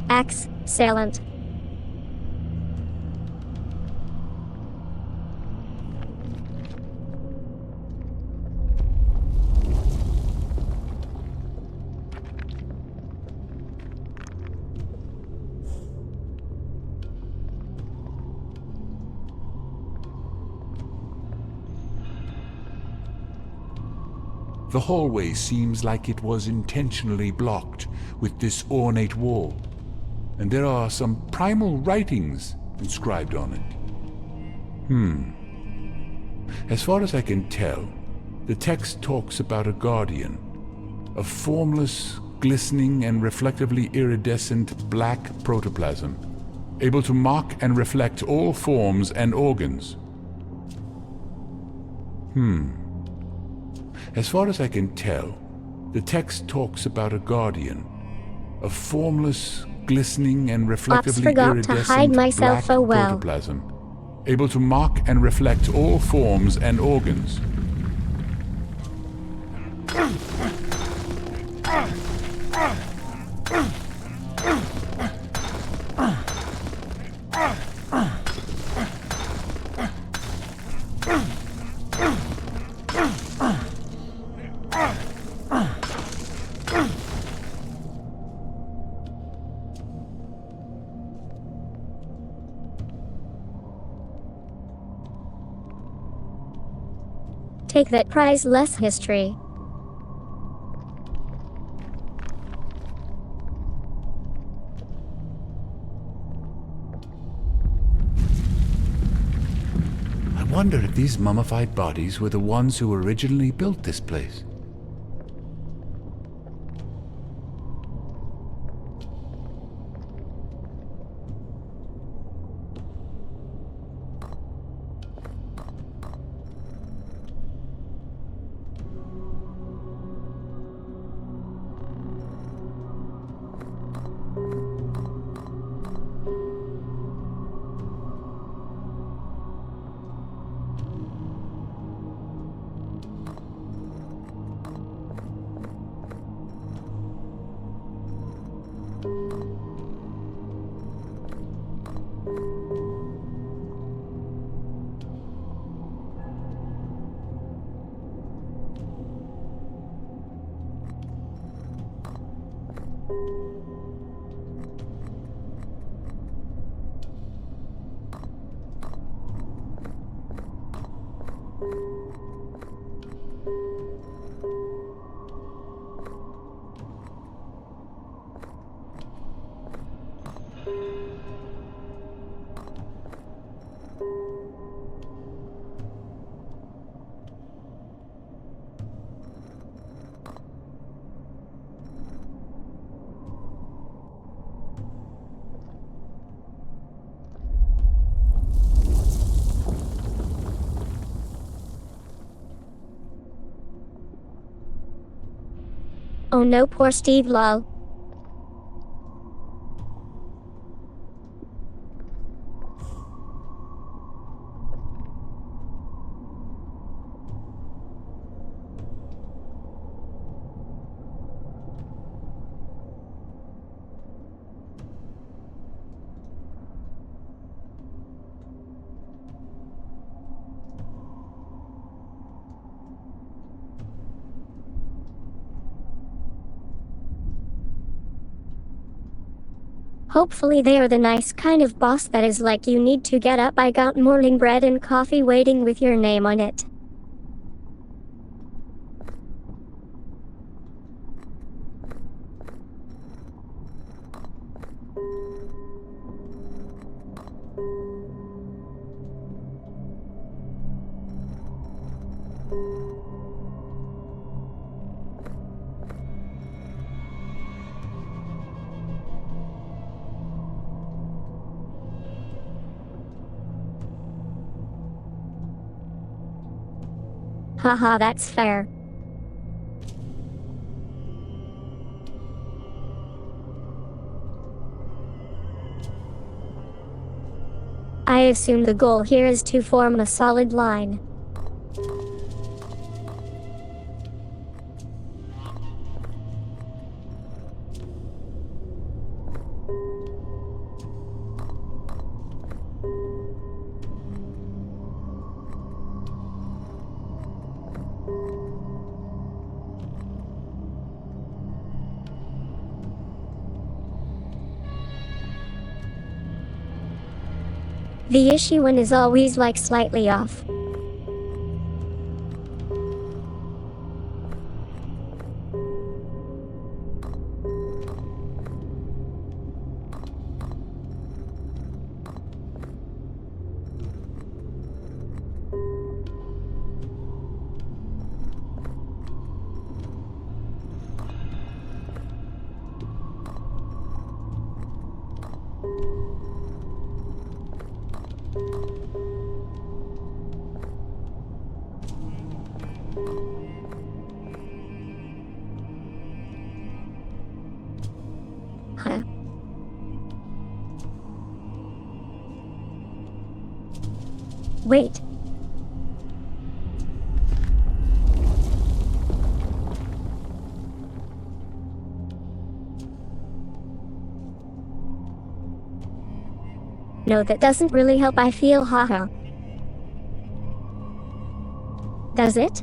Excellent. The hallway seems like it was intentionally blocked with this ornate wall, and there are some primal writings inscribed on it. As far as I can tell, the text talks about a guardian, a formless, glistening and reflectively iridescent black protoplasm, able to mock and reflect all forms and organs. As far as I can tell, the text talks about a guardian, a formless, glistening and reflectively forgot to hide iridescent myself, black oh well. protoplasm, able to mock and reflect all forms and organs. Take that priceless history. I wonder if these mummified bodies were the ones who originally built this place. Oh no, poor Steve lol. Hopefully they are the nice kind of boss that is like, you need to get up, I got morning bread and coffee waiting with your name on it. Haha, that's fair. I assume the goal here is to form a solid line. The issue one is always like slightly off. Huh. Wait. No, that doesn't really help, I feel, haha. Does it?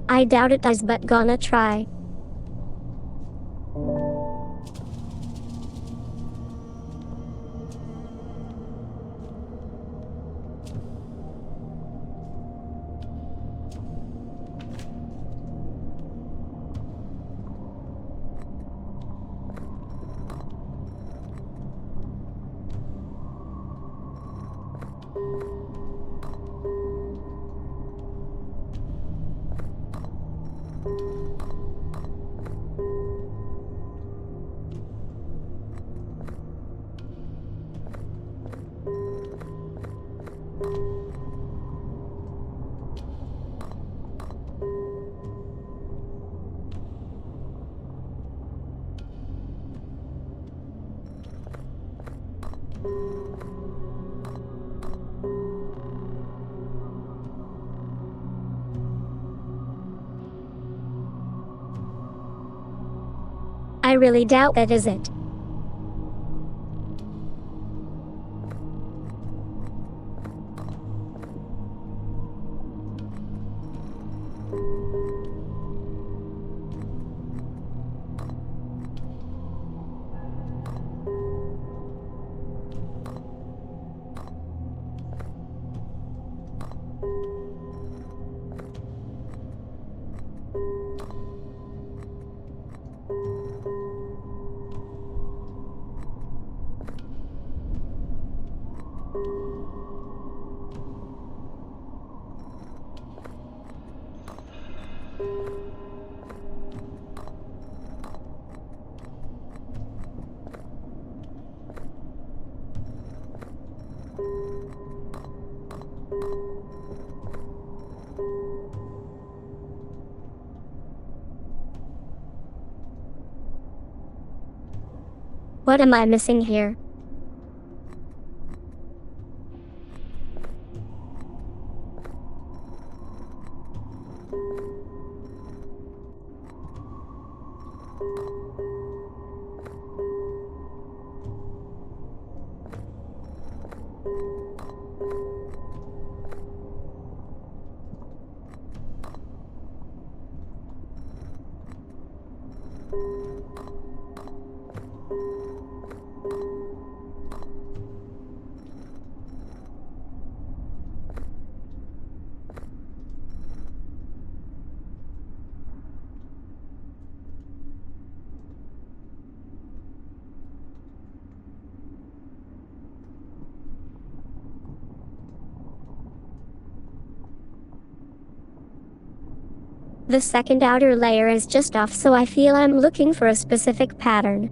I doubt it does, but gonna try. I really doubt that is it. What am I missing here? The second outer layer is just off, so I feel I'm looking for a specific pattern.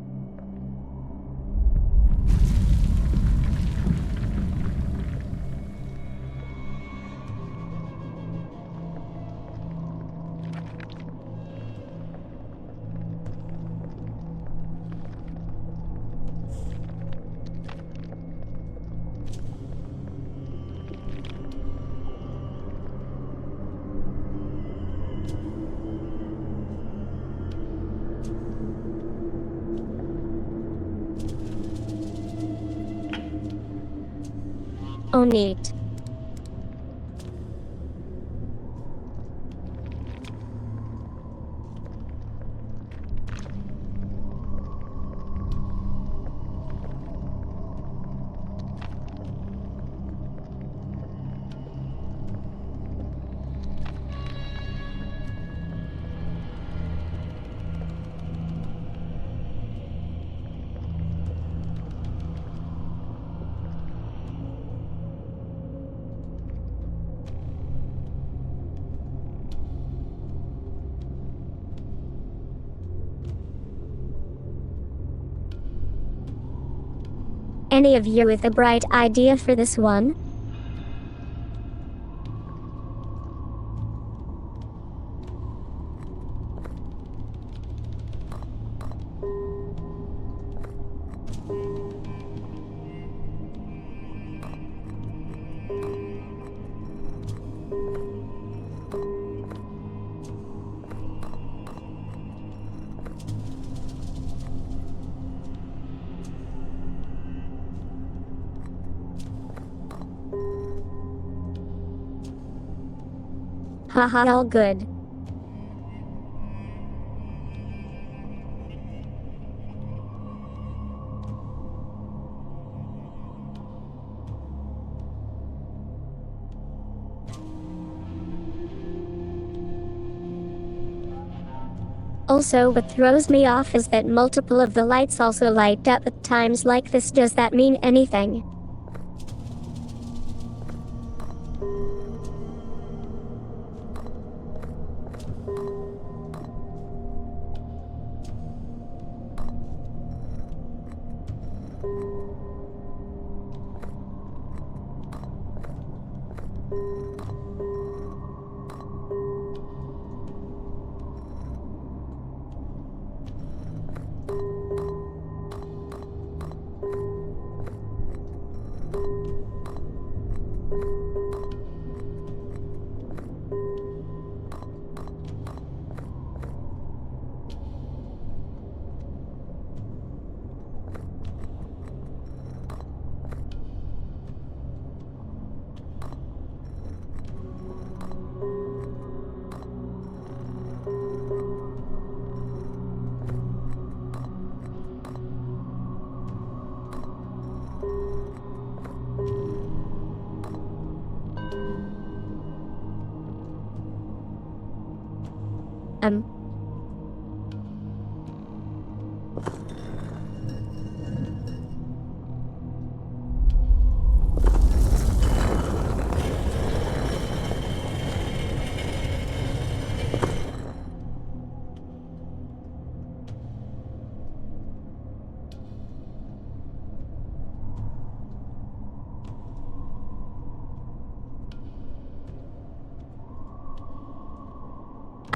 Oh, neat. Any of you with a bright idea for this one? Haha, all good. Also, what throws me off is that multiple of the lights also light up at times like this. Does that mean anything?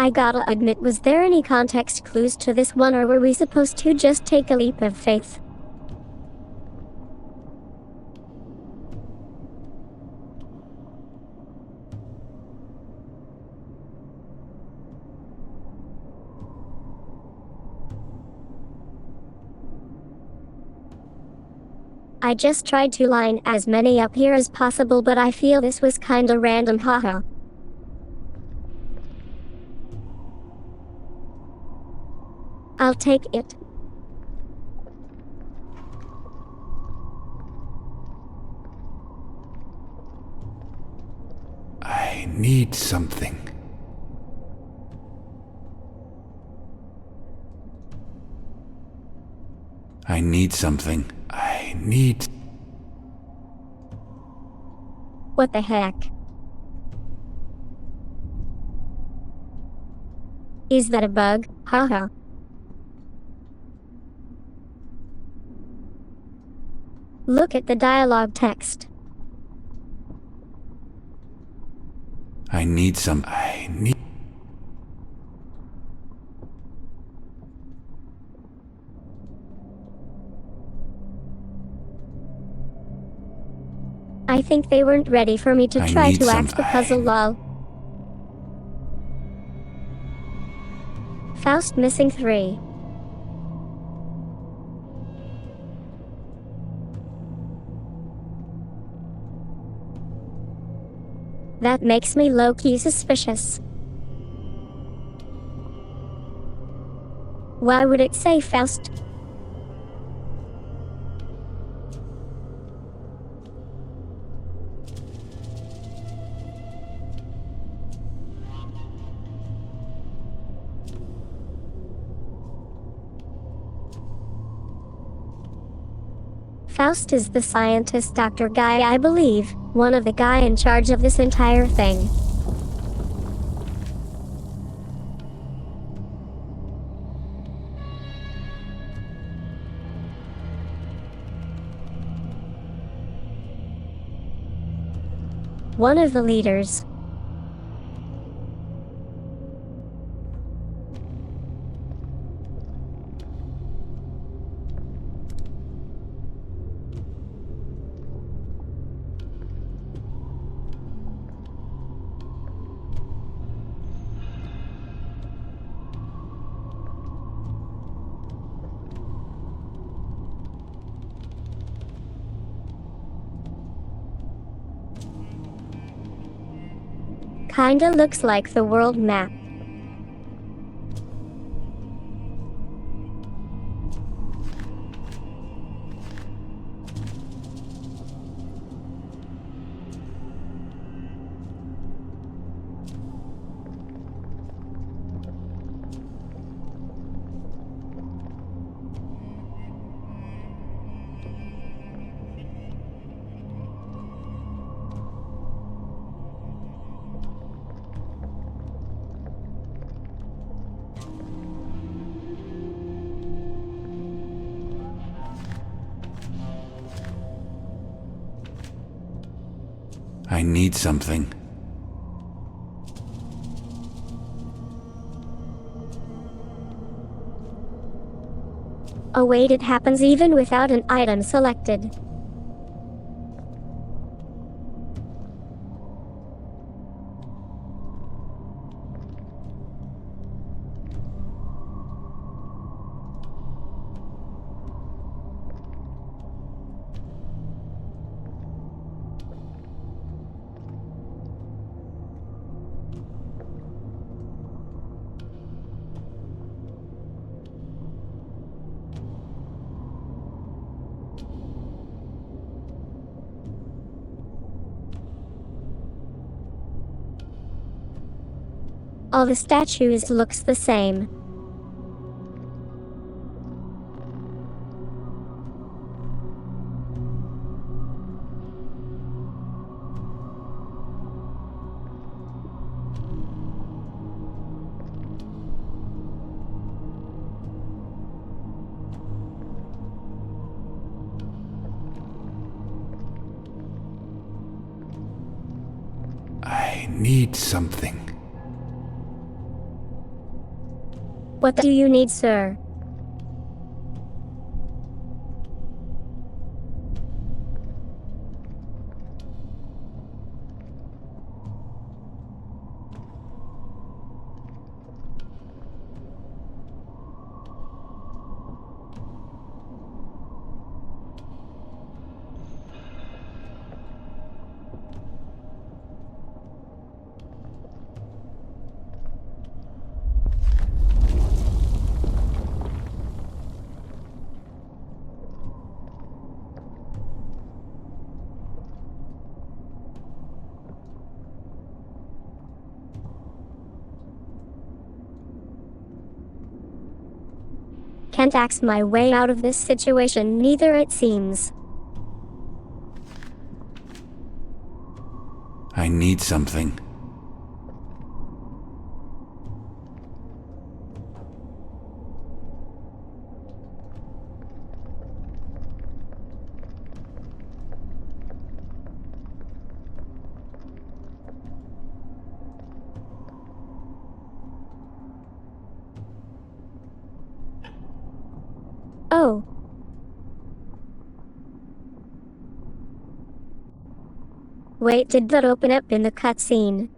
I gotta admit, was there any context clues to this one, or were we supposed to just take a leap of faith? I just tried to line as many up here as possible, but I feel this was kinda random, haha. I'll take it. I need something. I need something. I need... What the heck? Is that a bug? Haha. Look at the dialogue text. I need some... I need... I think they weren't ready for me to I try need to some- axe the puzzle, lol. Faust missing 3. That makes me low-key suspicious. Why would it say Faust? Faust is the scientist doctor guy, I believe, one of the guy in charge of this entire thing. One of the leaders. Kinda looks like the world map. I need something. Oh wait, it happens even without an item selected. All the statues looks the same. I need something. What do you need, sir? Can't axe my way out of this situation, neither it seems. I need something. Oh. Wait, did that open up in the cutscene?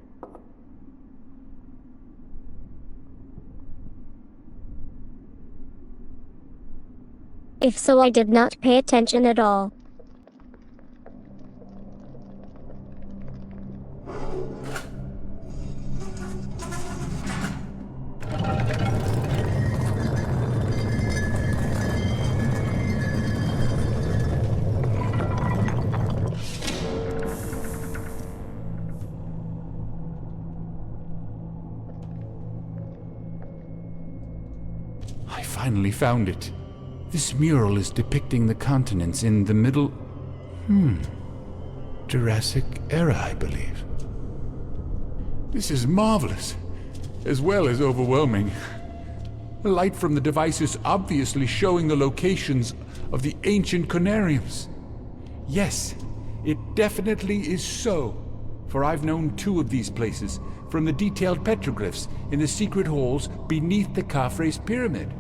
If so, I did not pay attention at all. I finally found it. This mural is depicting the continents in the middle... Jurassic era, I believe. This is marvelous, as well as overwhelming. The light from the device is obviously showing the locations of the ancient conariums. Yes, it definitely is so, for I've known two of these places from the detailed petroglyphs in the secret halls beneath the Khafre's pyramid.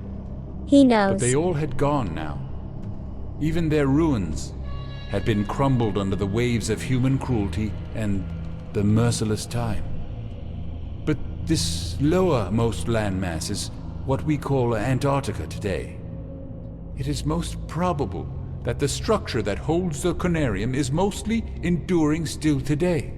He knows. But they all had gone now. Even their ruins had been crumbled under the waves of human cruelty and the merciless time. But this lowermost landmass is what we call Antarctica today. It is most probable that the structure that holds the conarium is mostly enduring still today.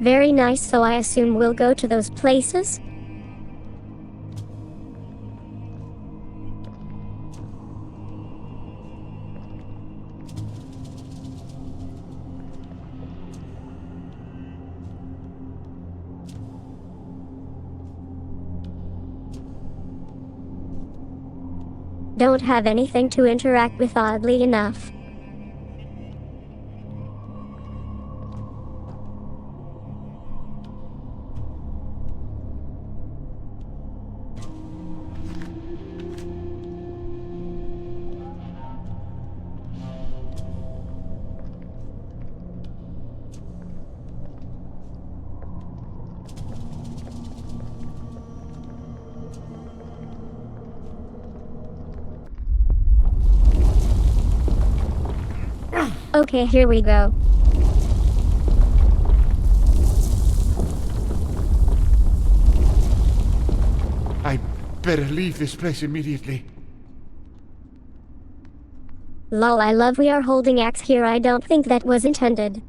Very nice, so I assume we'll go to those places? Don't have anything to interact with, oddly enough. Okay, here we go. I better leave this place immediately. Lol, I love we are holding axe here. I don't think that was intended.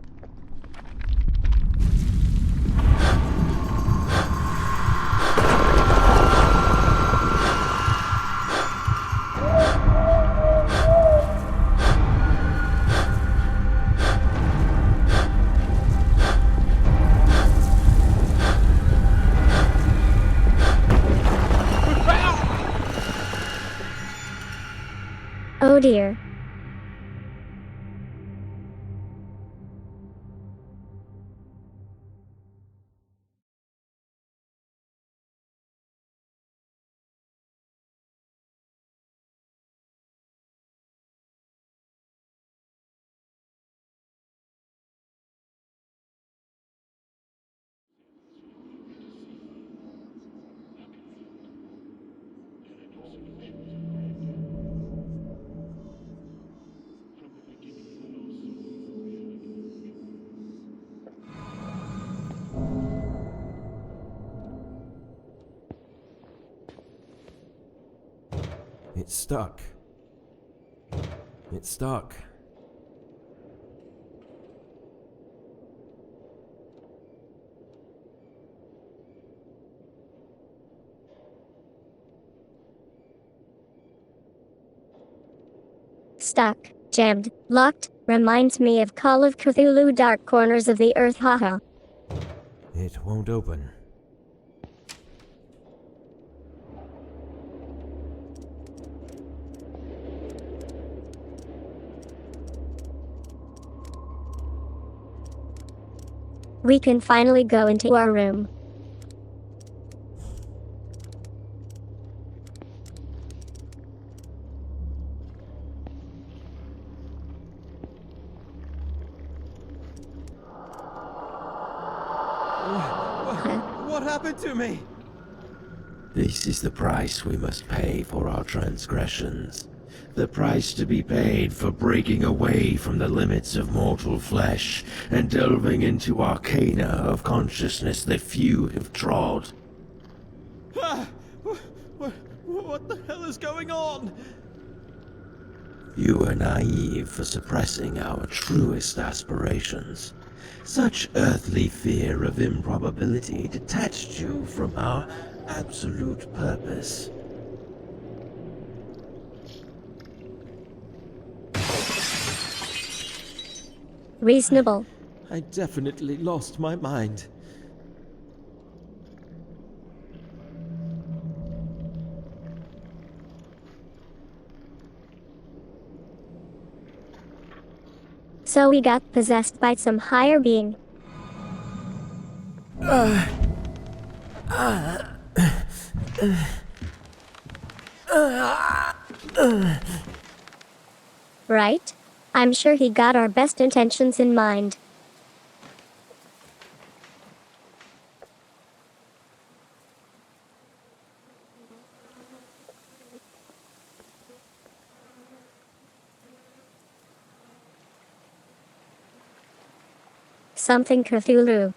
Oh dear. It's stuck. It's stuck. Stuck, jammed, locked, reminds me of Call of Cthulhu Dark Corners of the Earth, haha. It won't open. We can finally go into our room. What happened to me? This is the price we must pay for our transgressions. The price to be paid for breaking away from the limits of mortal flesh and delving into arcana of consciousness that few have trod. What the hell is going on? You were naive for suppressing our truest aspirations. Such earthly fear of improbability detached you from our absolute purpose. Reasonable. I definitely lost my mind. So we got possessed by some higher being. Right? I'm sure he got our best intentions in mind. Something Cthulhu.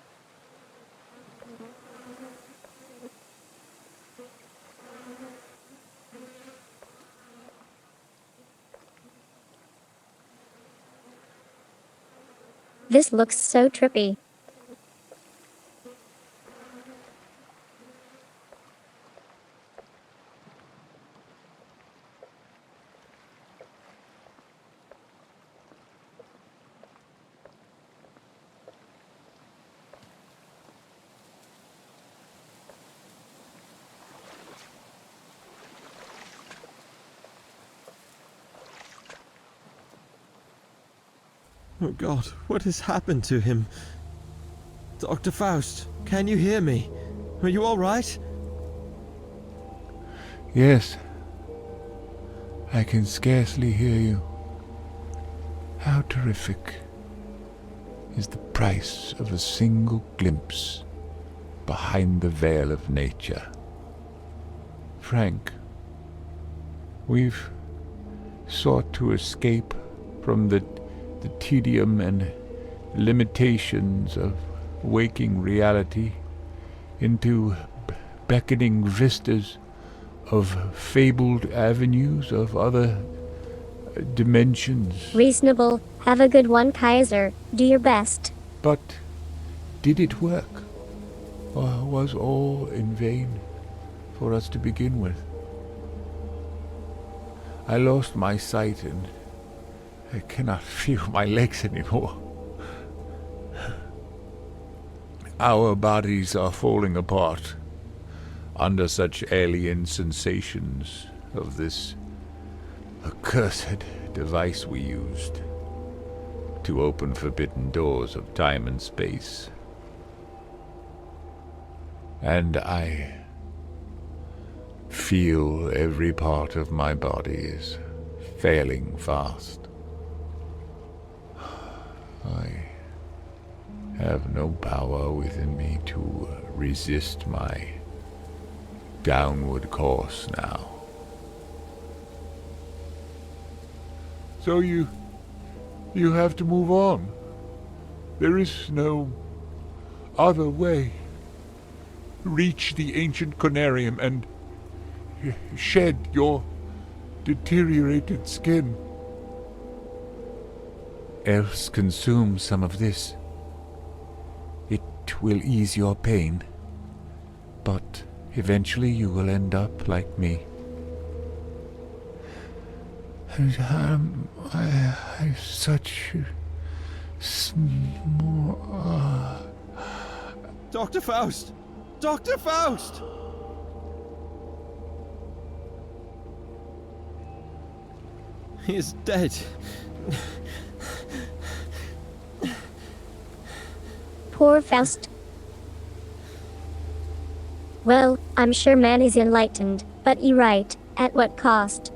This looks so trippy. Oh God, what has happened to him? Dr. Faust, can you hear me? Are you all right? Yes. I can scarcely hear you. How terrific is the price of a single glimpse behind the veil of nature. Frank, we've sought to escape from the tedium and limitations of waking reality into beckoning vistas of fabled avenues of other dimensions. Reasonable. Have a good one, Kaiser. Do your best. But did it work? Or was all in vain for us to begin with? I lost my sight and I cannot feel my legs anymore. Our bodies are falling apart under such alien sensations of this accursed device we used to open forbidden doors of time and space. And I feel every part of my body is failing fast. I have no power within me to resist my downward course now. So you have to move on. There is no other way. Reach the ancient conarium and shed your deteriorated skin. Else consume some of this. It will ease your pain, but eventually you will end up like me. And I have such small... Dr. Faust! Dr. Faust! He is dead. Poor Faust. Well, I'm sure man is enlightened, but you're right, at what cost?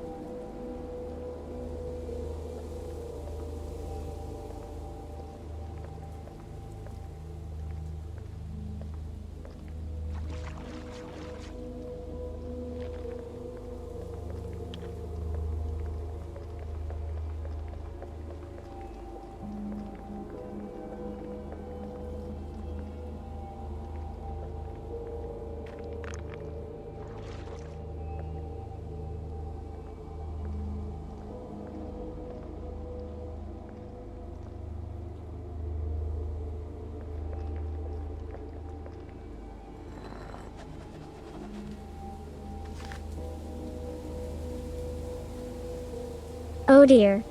Oh dear.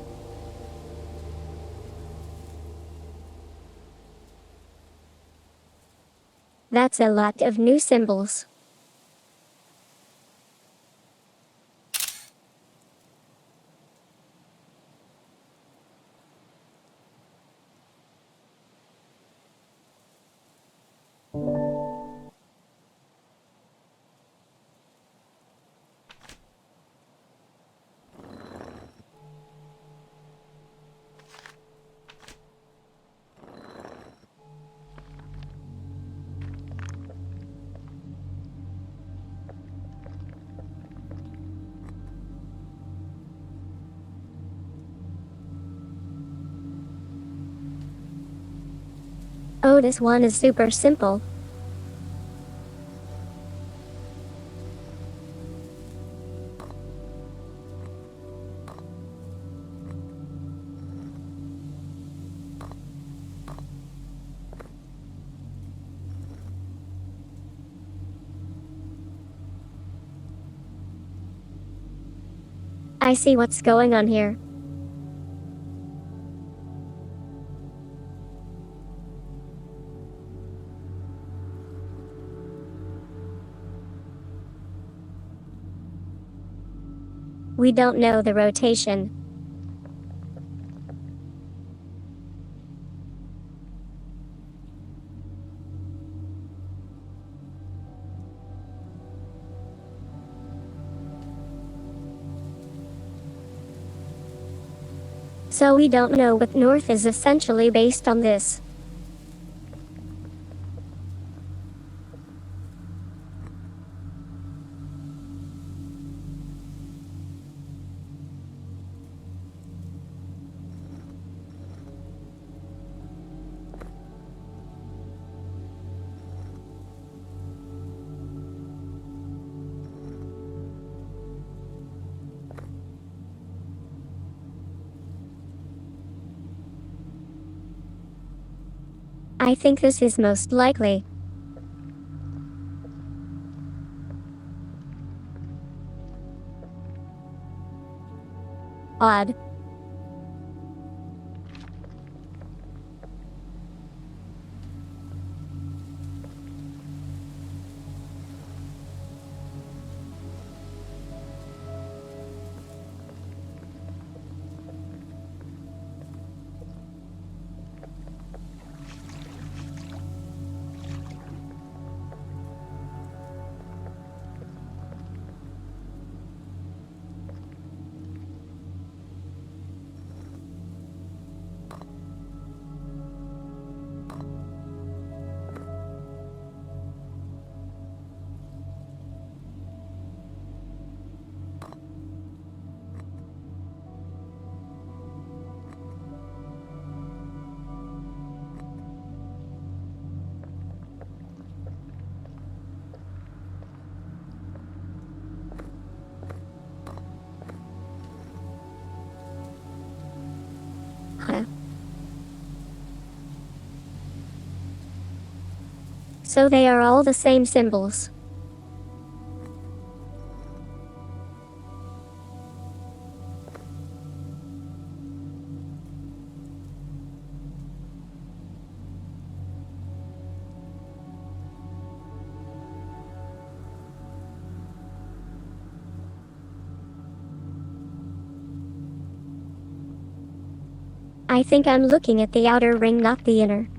That's a lot of new symbols. Oh, this one is super simple. I see what's going on here. We don't know the rotation. So we don't know what north is essentially based on this. I think this is most likely. Odd. So they are all the same symbols. I think I'm looking at the outer ring, not the inner.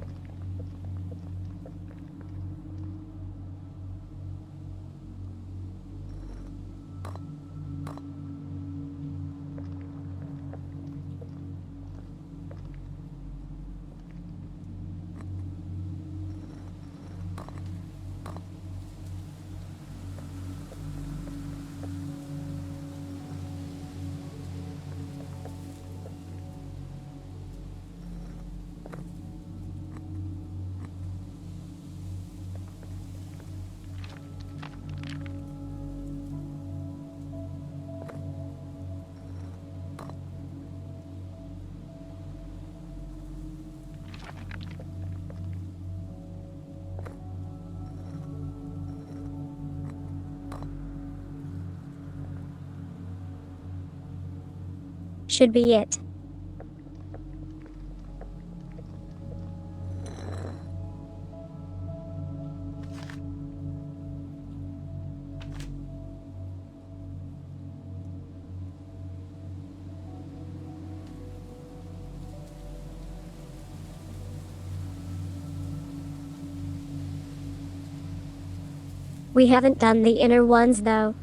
Should be it. We haven't done the inner ones though.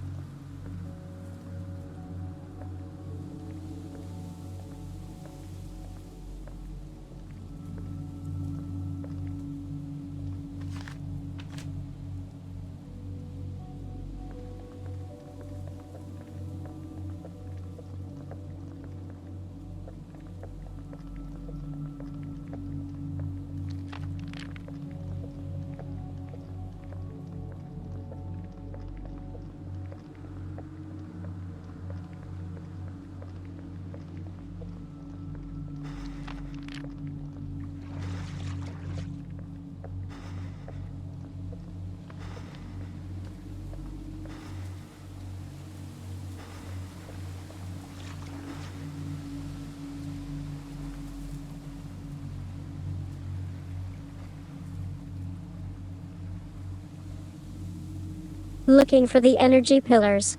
Looking for the energy pillars.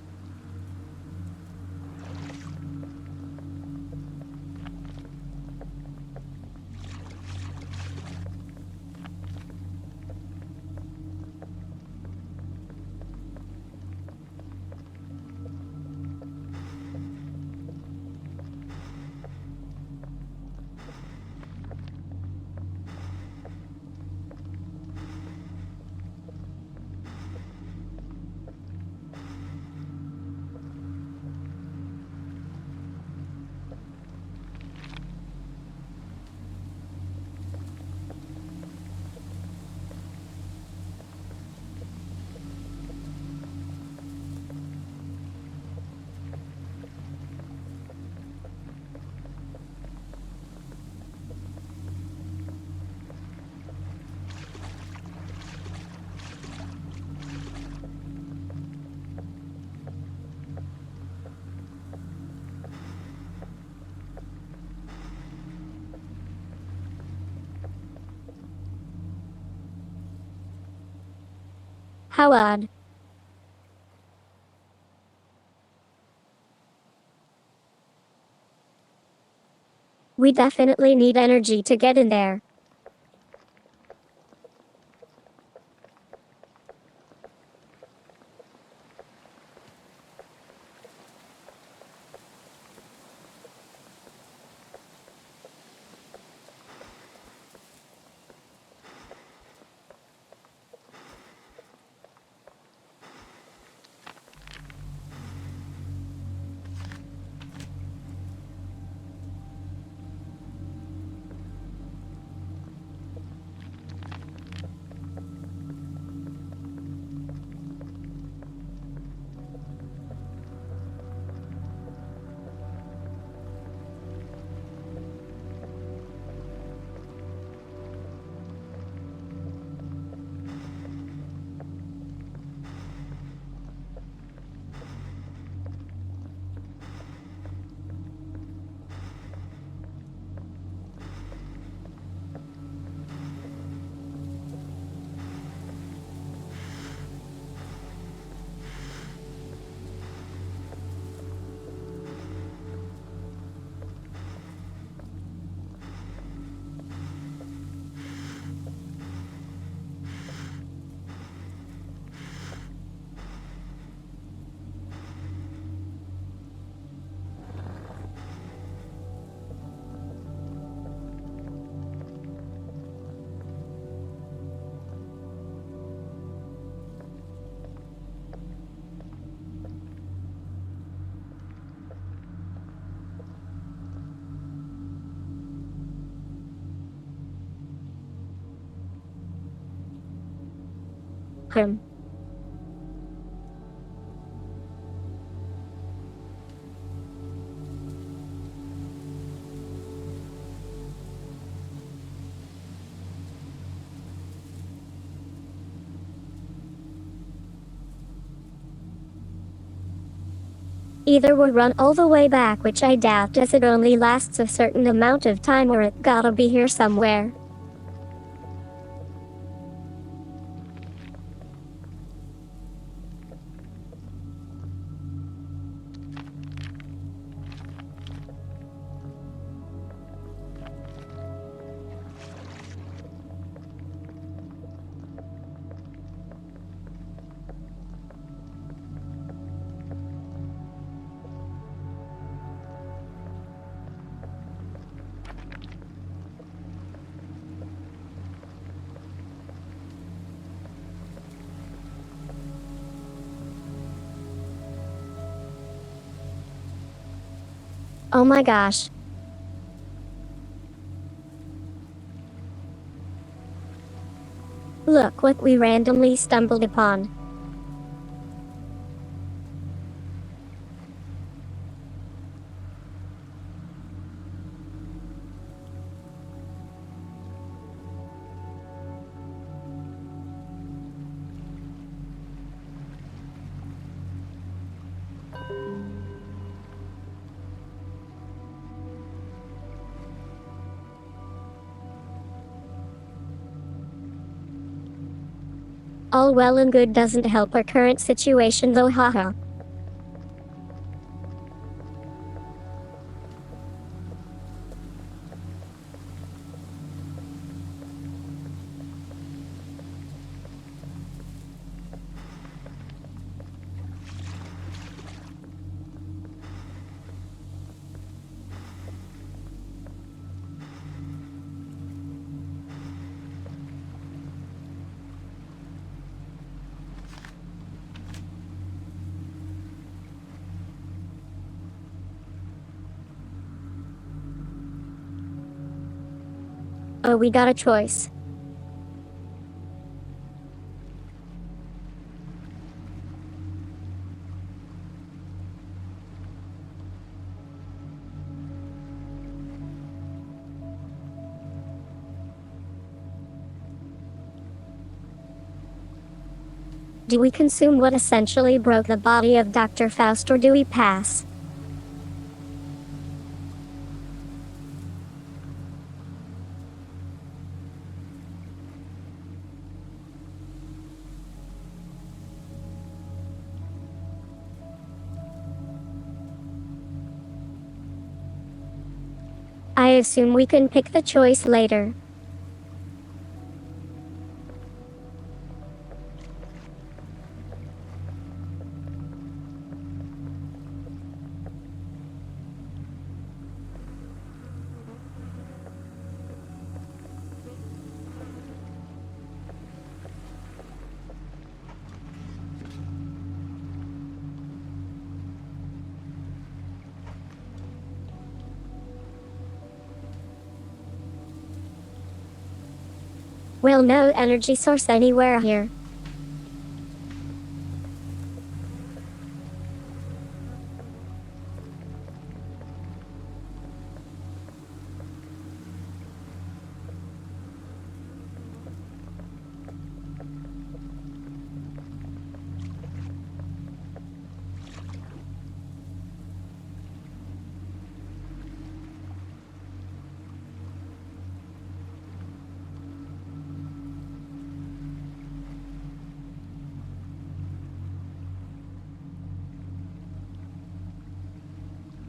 How odd. We definitely need energy to get in there. Him. Either we'll run all the way back, which I doubt as it only lasts a certain amount of time, or it gotta be here somewhere. Oh my gosh. Look what we randomly stumbled upon. All well and good doesn't help our current situation though, haha. Oh, we got a choice. Do we consume what essentially broke the body of Dr. Faust, or do we pass? I assume we can pick the choice later. Well, no energy source anywhere here.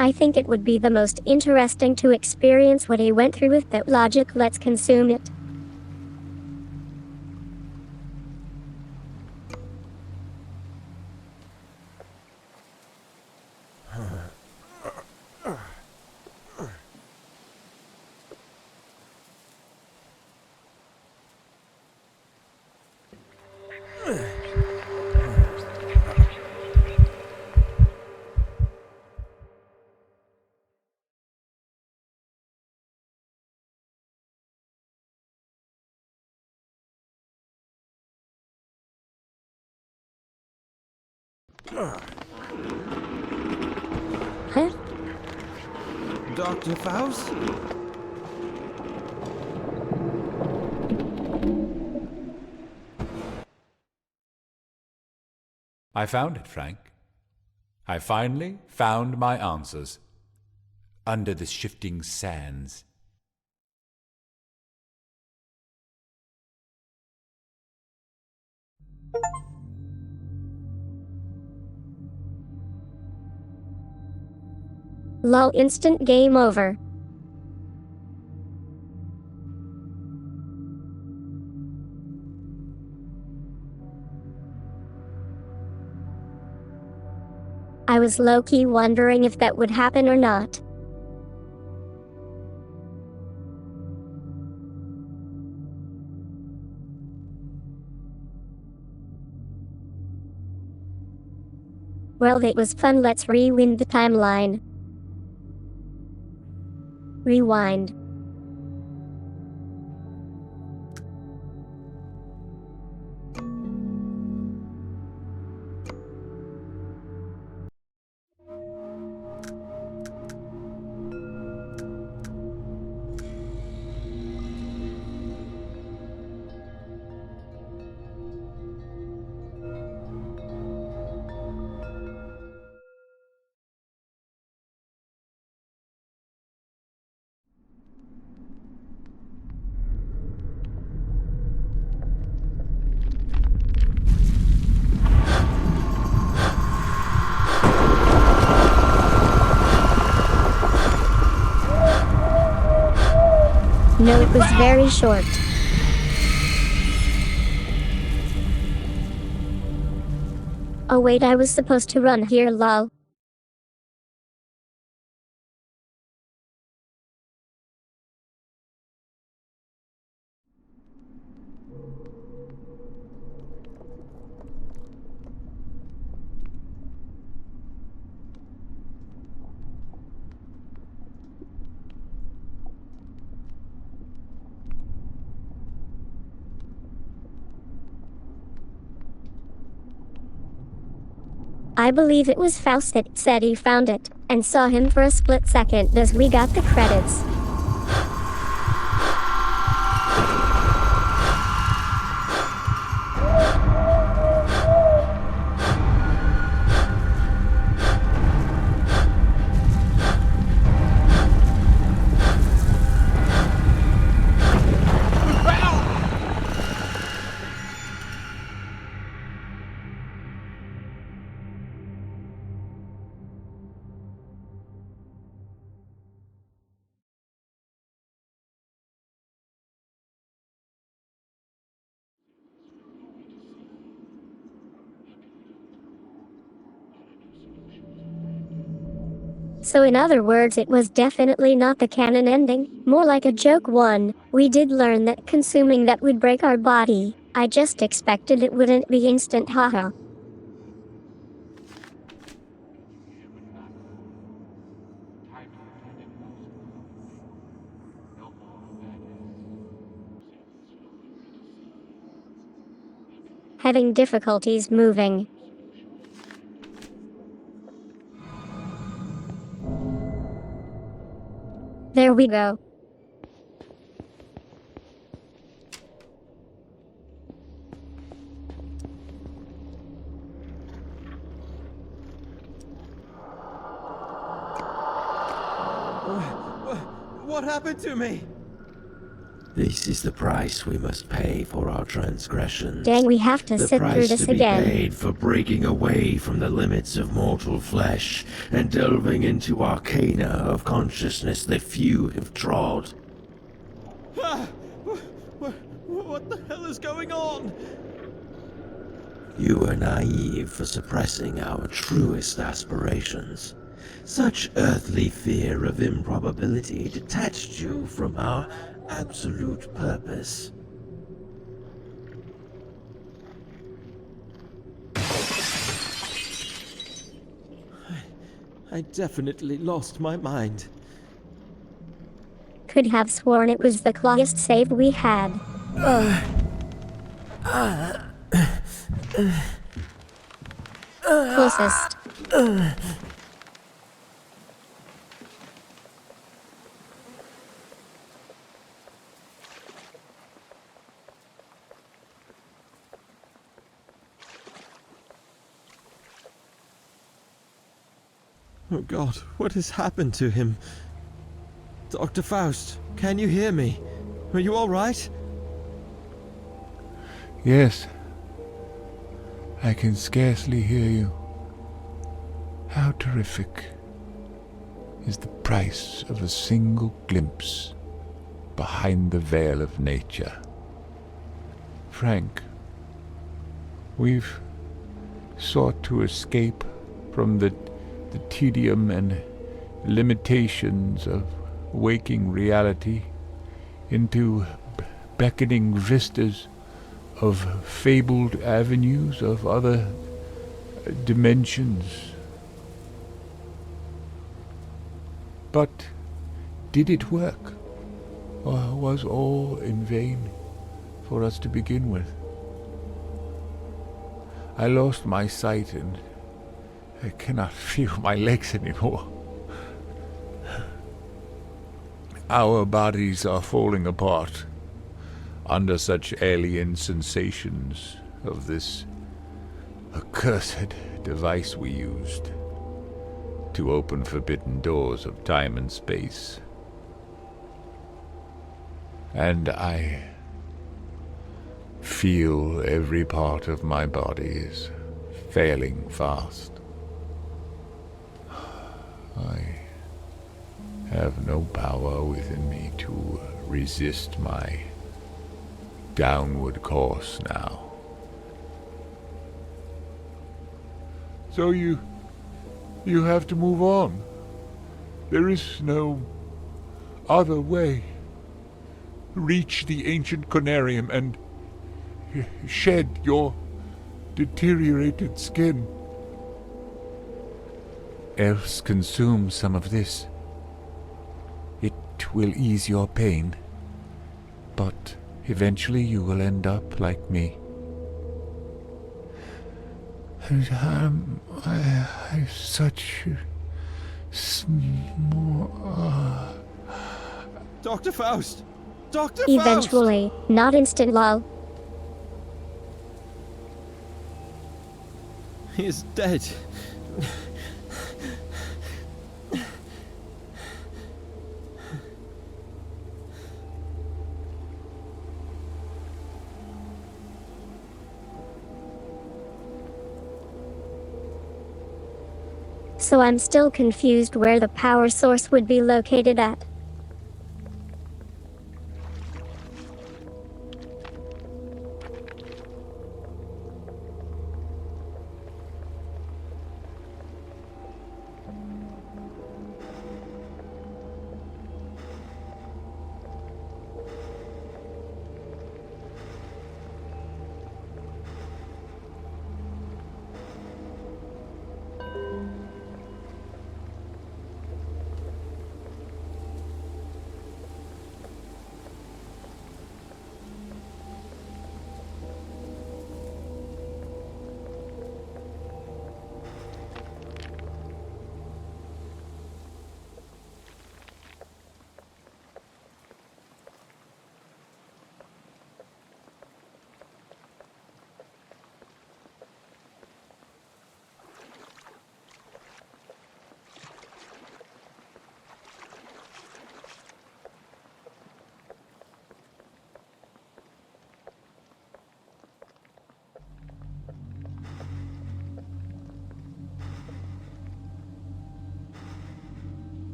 I think it would be the most interesting to experience what he went through with that logic. Let's consume it. Huh? Dr. Faust? I found it, Frank. I finally found my answers. Under the shifting sands. Lol, instant game over. I was low-key wondering if that would happen or not. Well, that was fun. Let's rewind the timeline. Rewind. No, it was very short. Oh wait, I was supposed to run here, lol. I believe it was Faust that said he found it, and saw him for a split second as we got the credits. So in other words, it was definitely not the canon ending, more like a joke one. We did learn that consuming that would break our body. I just expected it wouldn't be instant, haha. Having difficulties moving. There we go. What happened to me? This is the price we must pay for our transgressions. Dang, we have to The sit through price this to be again. paid for breaking away from the limits of mortal flesh and delving into arcana of consciousness that few have trod. What the hell is going on? You were naive for suppressing our truest aspirations. Such earthly fear of improbability detached you from our absolute purpose. I definitely lost my mind. Could have sworn it was the closest save we had. Closest. Oh God, what has happened to him? Dr. Faust, can you hear me? Are you all right? Yes. I can scarcely hear you. How terrific is the price of a single glimpse behind the veil of nature. Frank, we've sought to escape from the tedium and limitations of waking reality into beckoning vistas of fabled avenues of other dimensions. But did it work? Or was all in vain for us to begin with? I lost my sight and I cannot feel my legs anymore. Our bodies are falling apart under such alien sensations of this accursed device we used to open forbidden doors of time and space. And I feel every part of my body is failing fast. I have no power within me to resist my downward course now. So you have to move on. There is no other way. Reach the ancient conarium and shed your deteriorated skin. Else consume some of this. It will ease your pain, but eventually you will end up like me. And I have such small... Dr. Faust! Dr. Faust! Eventually, not instant lol. He is dead. So I'm still confused where the power source would be located at.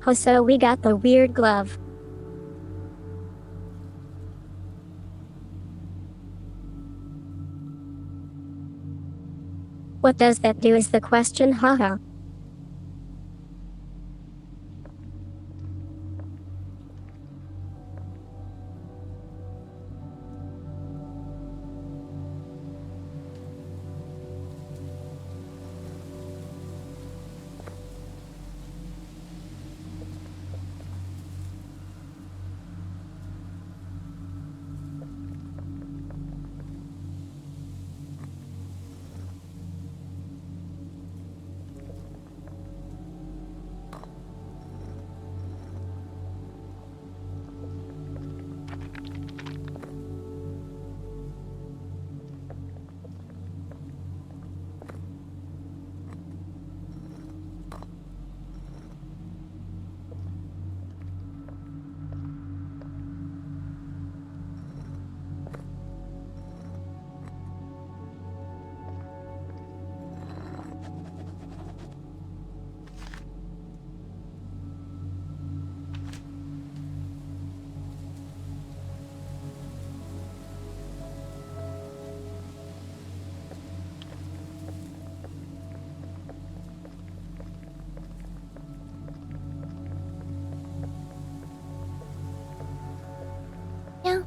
Oh, so we got the weird glove. What does that do is the question, haha. Yeah.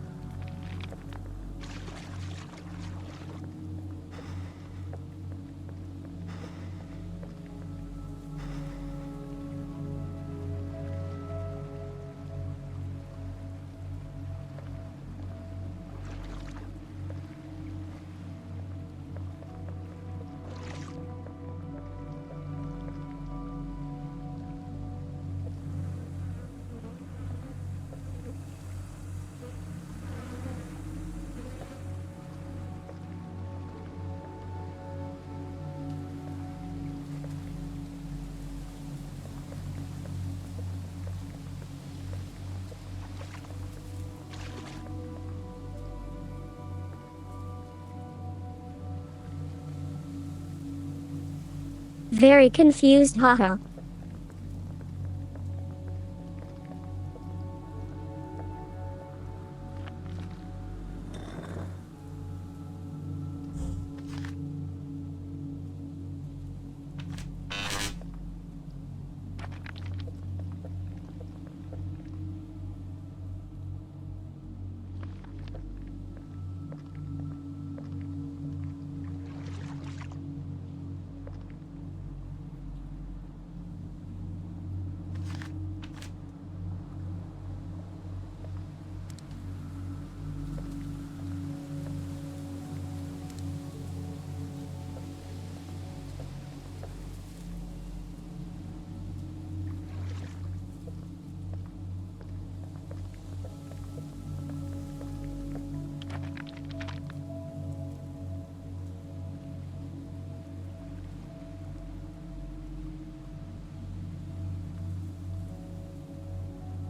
Very confused, haha.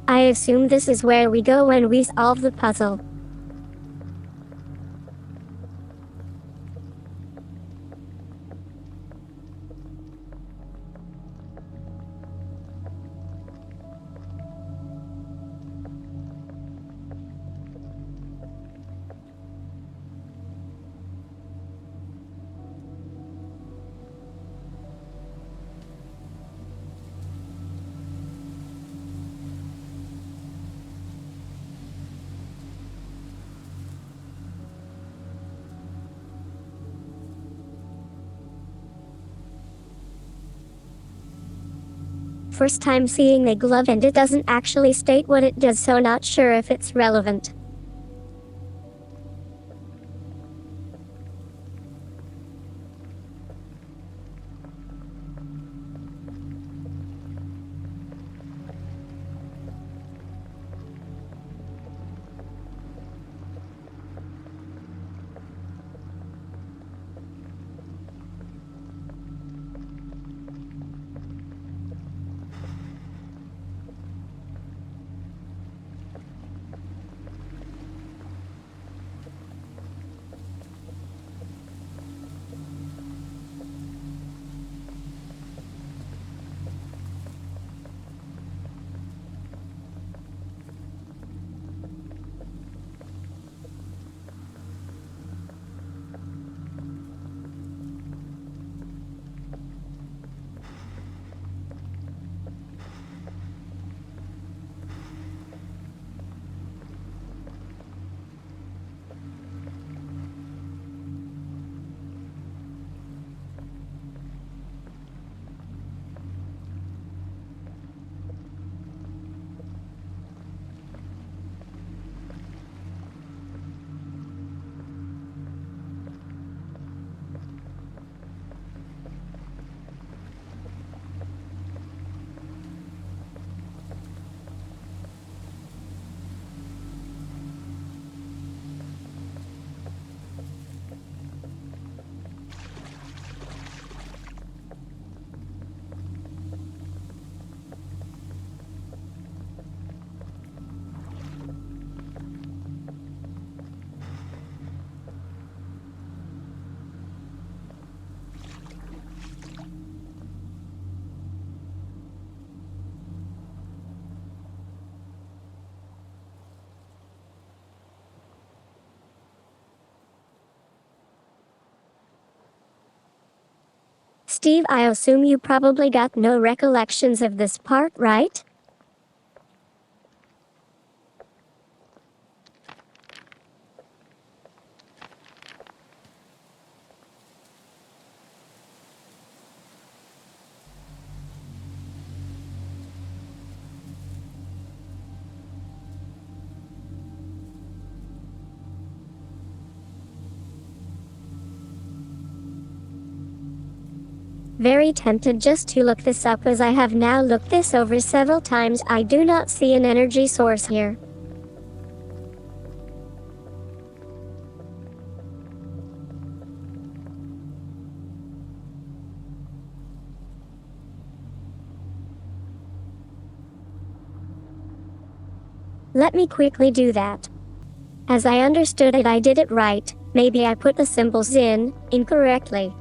I assume this is where we go when we solve the puzzle. First time seeing a glove and it doesn't actually state what it does, so not sure if it's relevant. Steve, I assume you probably got no recollections of this part, right? Very tempted just to look this up, as I have now looked this over several times. I do not see an energy source here. Let me quickly do that. As I understood it, I did it right. Maybe I put the symbols in incorrectly.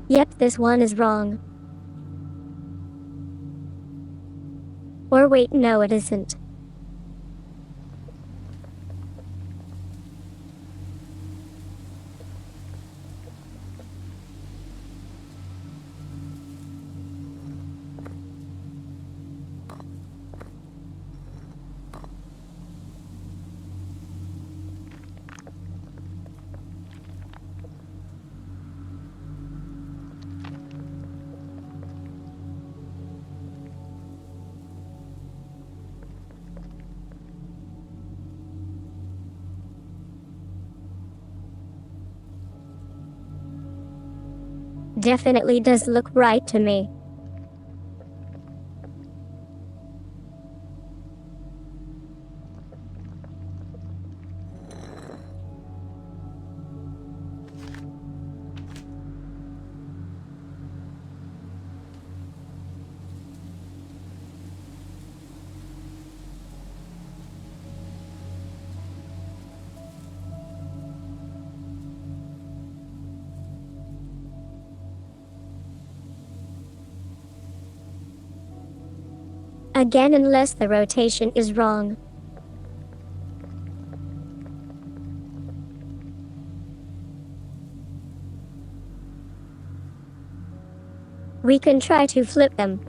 Yep, this one is wrong. Or wait, no it isn't. Definitely does look right to me. Again, unless the rotation is wrong. We can try to flip them.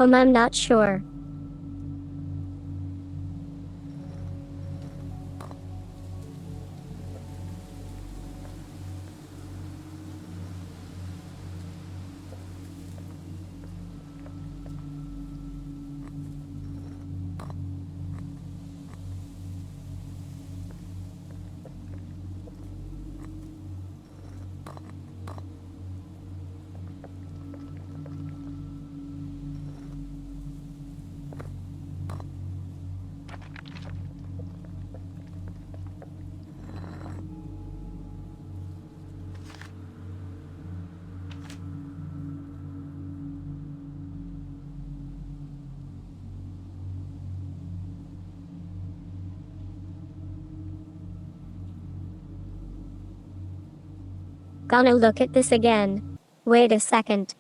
I'm not sure. Gonna look at this again. Wait a second.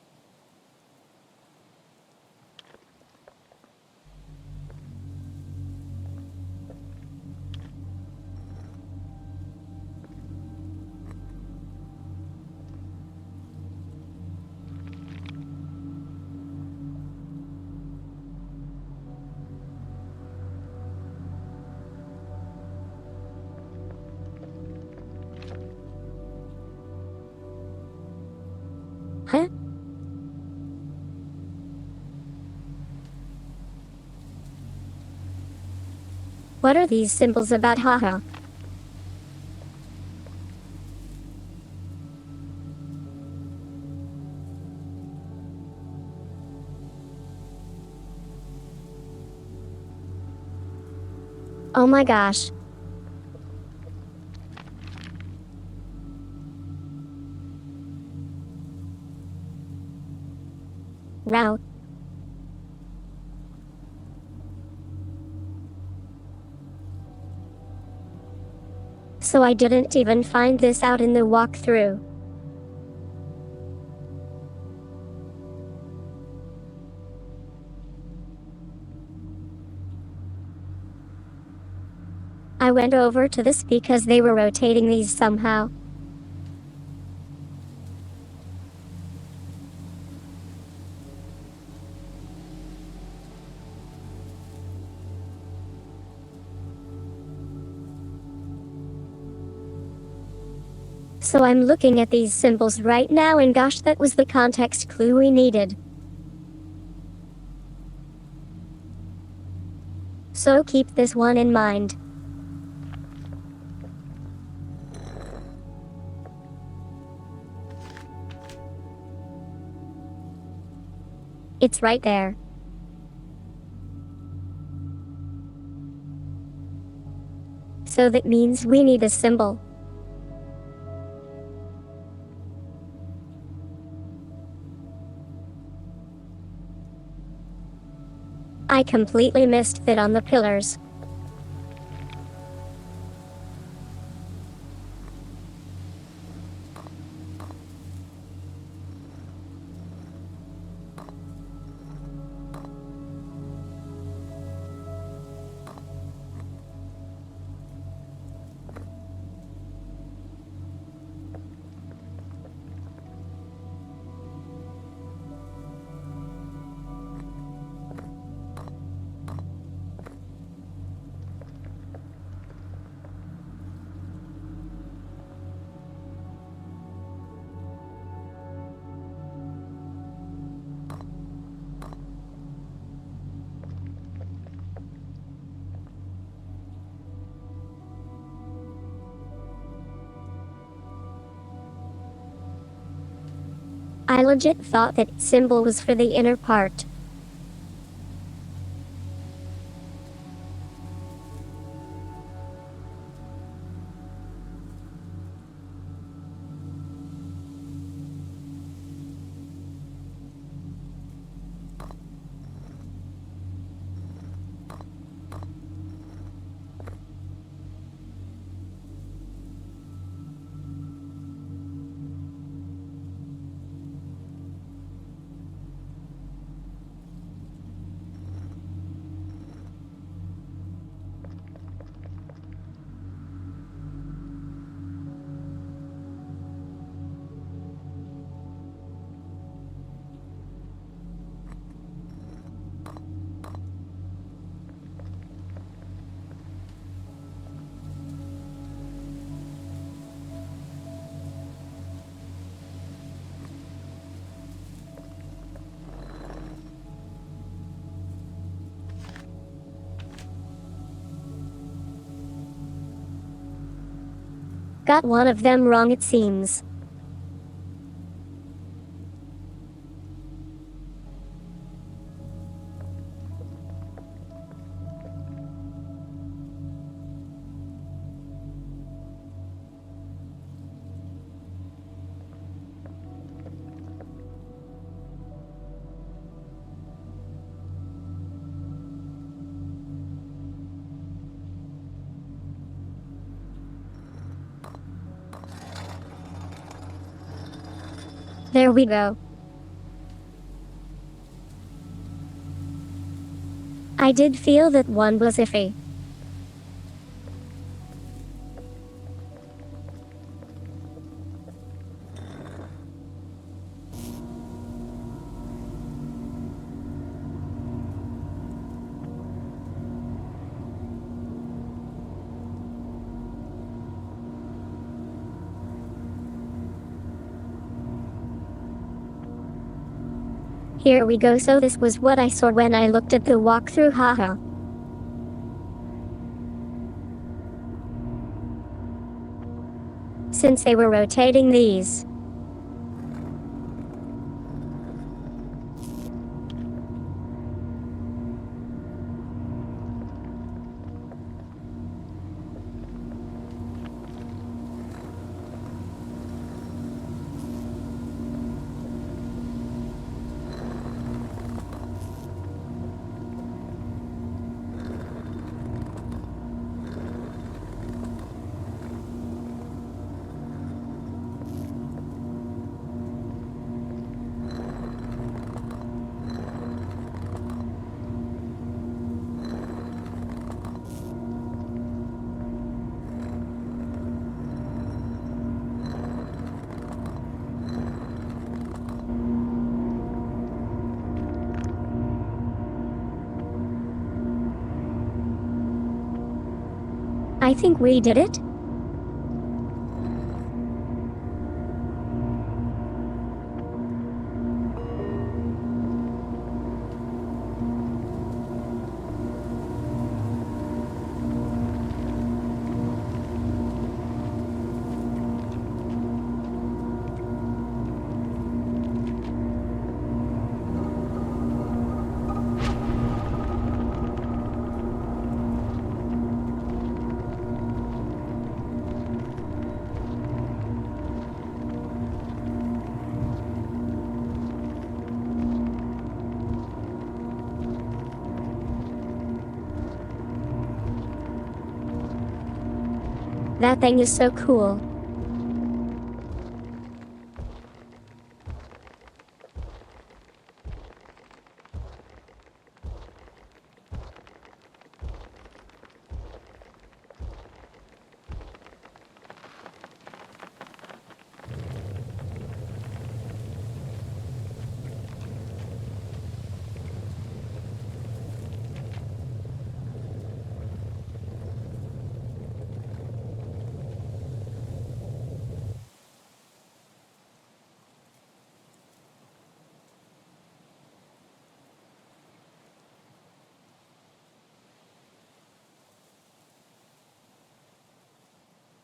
Huh? What are these symbols about, haha? Oh my gosh. Row. So I didn't even find this out in the walkthrough. I went over to this because they were rotating these somehow. So I'm looking at these symbols right now, and gosh, that was the context clue we needed. So keep this one in mind. It's right there. So that means we need a symbol. I completely missed that on the pillars. I legit thought that symbol was for the inner part. Got one of them wrong, it seems. There we go. I did feel that one was iffy. Here we go, so this was what I saw when I looked at the walkthrough, haha. Since they were rotating these. I think we did it. That thing is so cool.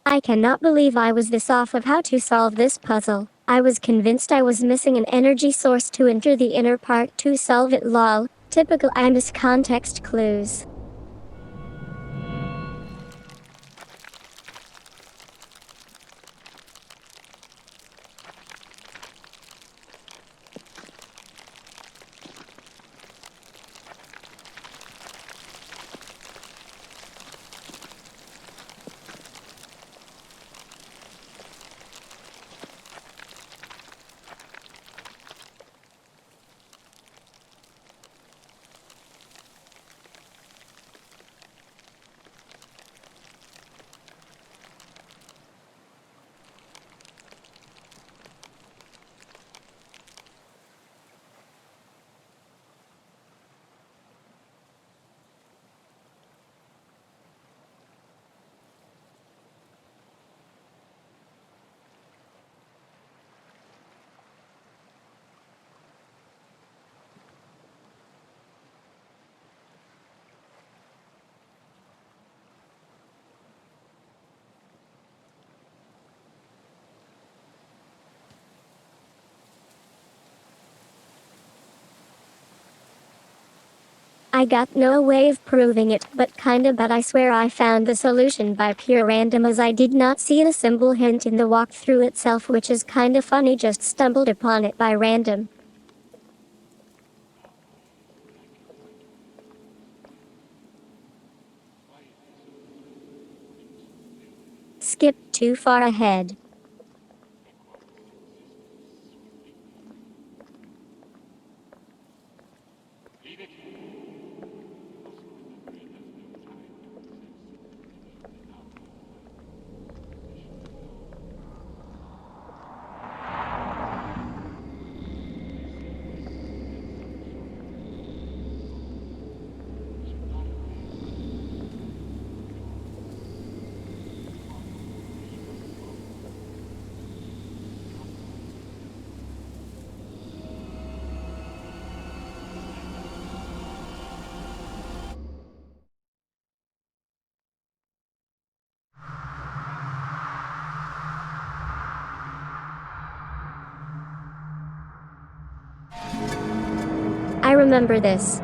I cannot believe I was this off of how to solve this puzzle. I was convinced I was missing an energy source to enter the inner part to solve it, lol. Typical. I miss context clues. I got no way of proving it, but I swear I found the solution by pure random, as I did not see the symbol hint in the walkthrough itself, which is kinda funny, just stumbled upon it by random. Skip too far ahead. I remember this.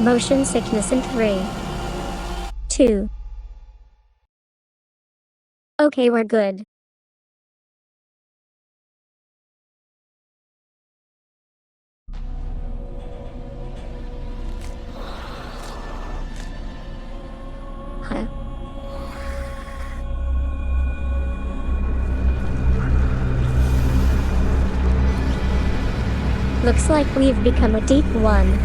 Motion sickness in 3, 2. Okay, we're good. Huh? Looks like we've become a deep one.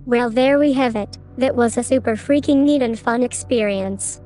Well, there we have it. That was a super freaking neat and fun experience.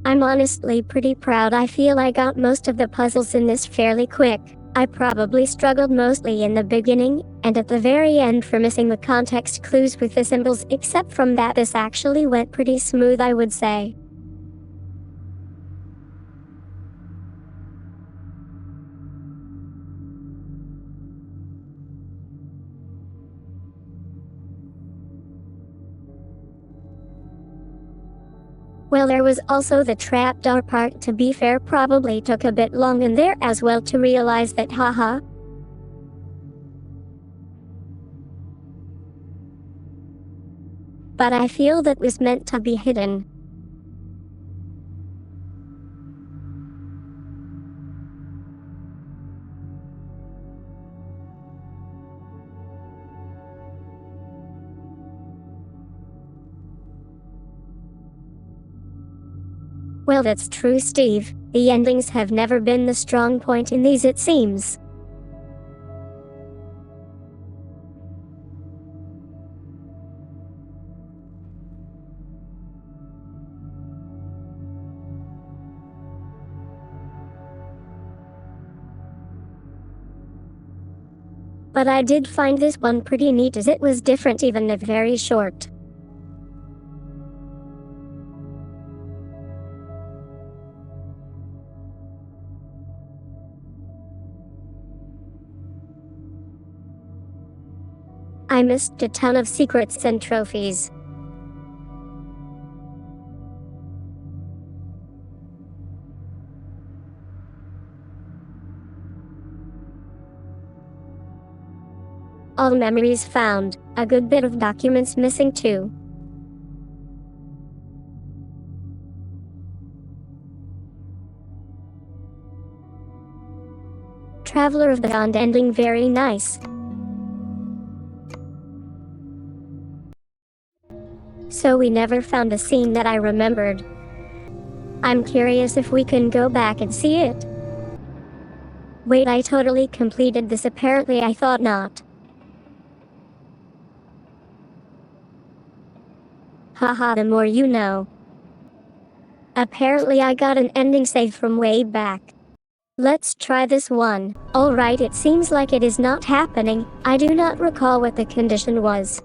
I'm honestly pretty proud. I feel I got most of the puzzles in this fairly quick. I probably struggled mostly in the beginning, and at the very end for missing the context clues with the symbols. Except from that, this actually went pretty smooth, I would say. Well, there was also the trapdoor part. To be fair, probably took a bit long in there as well to realize that, haha. But I feel that was meant to be hidden. Well, that's true, Steve. The endings have never been the strong point in these, it seems. But I did find this one pretty neat as it was different, even if very short. I missed a ton of secrets and trophies. All memories found, a good bit of documents missing too. Traveler of the Beyond ending, very nice. So we never found a scene that I remembered. I'm curious if we can go back and see it. Wait, I totally completed this. Apparently I thought not. Haha, the more you know. Apparently I got an ending save from way back. Let's try this one. Alright, it seems like it is not happening. I do not recall what the condition was.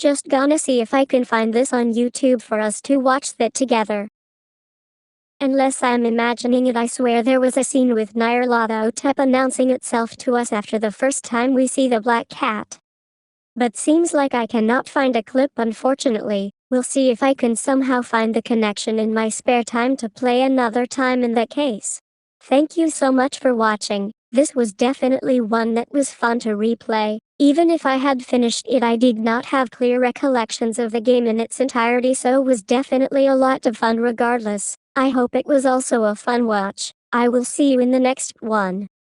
Just gonna see if I can find this on YouTube for us to watch that together. Unless I'm imagining it, I swear there was a scene with Nyarlathotep announcing itself to us after the first time we see the black cat. But seems like I cannot find a clip, unfortunately. We'll see if I can somehow find the connection in my spare time to play another time in that case. Thank you so much for watching. This was definitely one that was fun to replay. Even if I had finished it, I did not have clear recollections of the game in its entirety, so it was definitely a lot of fun regardless. I hope it was also a fun watch. I will see you in the next one.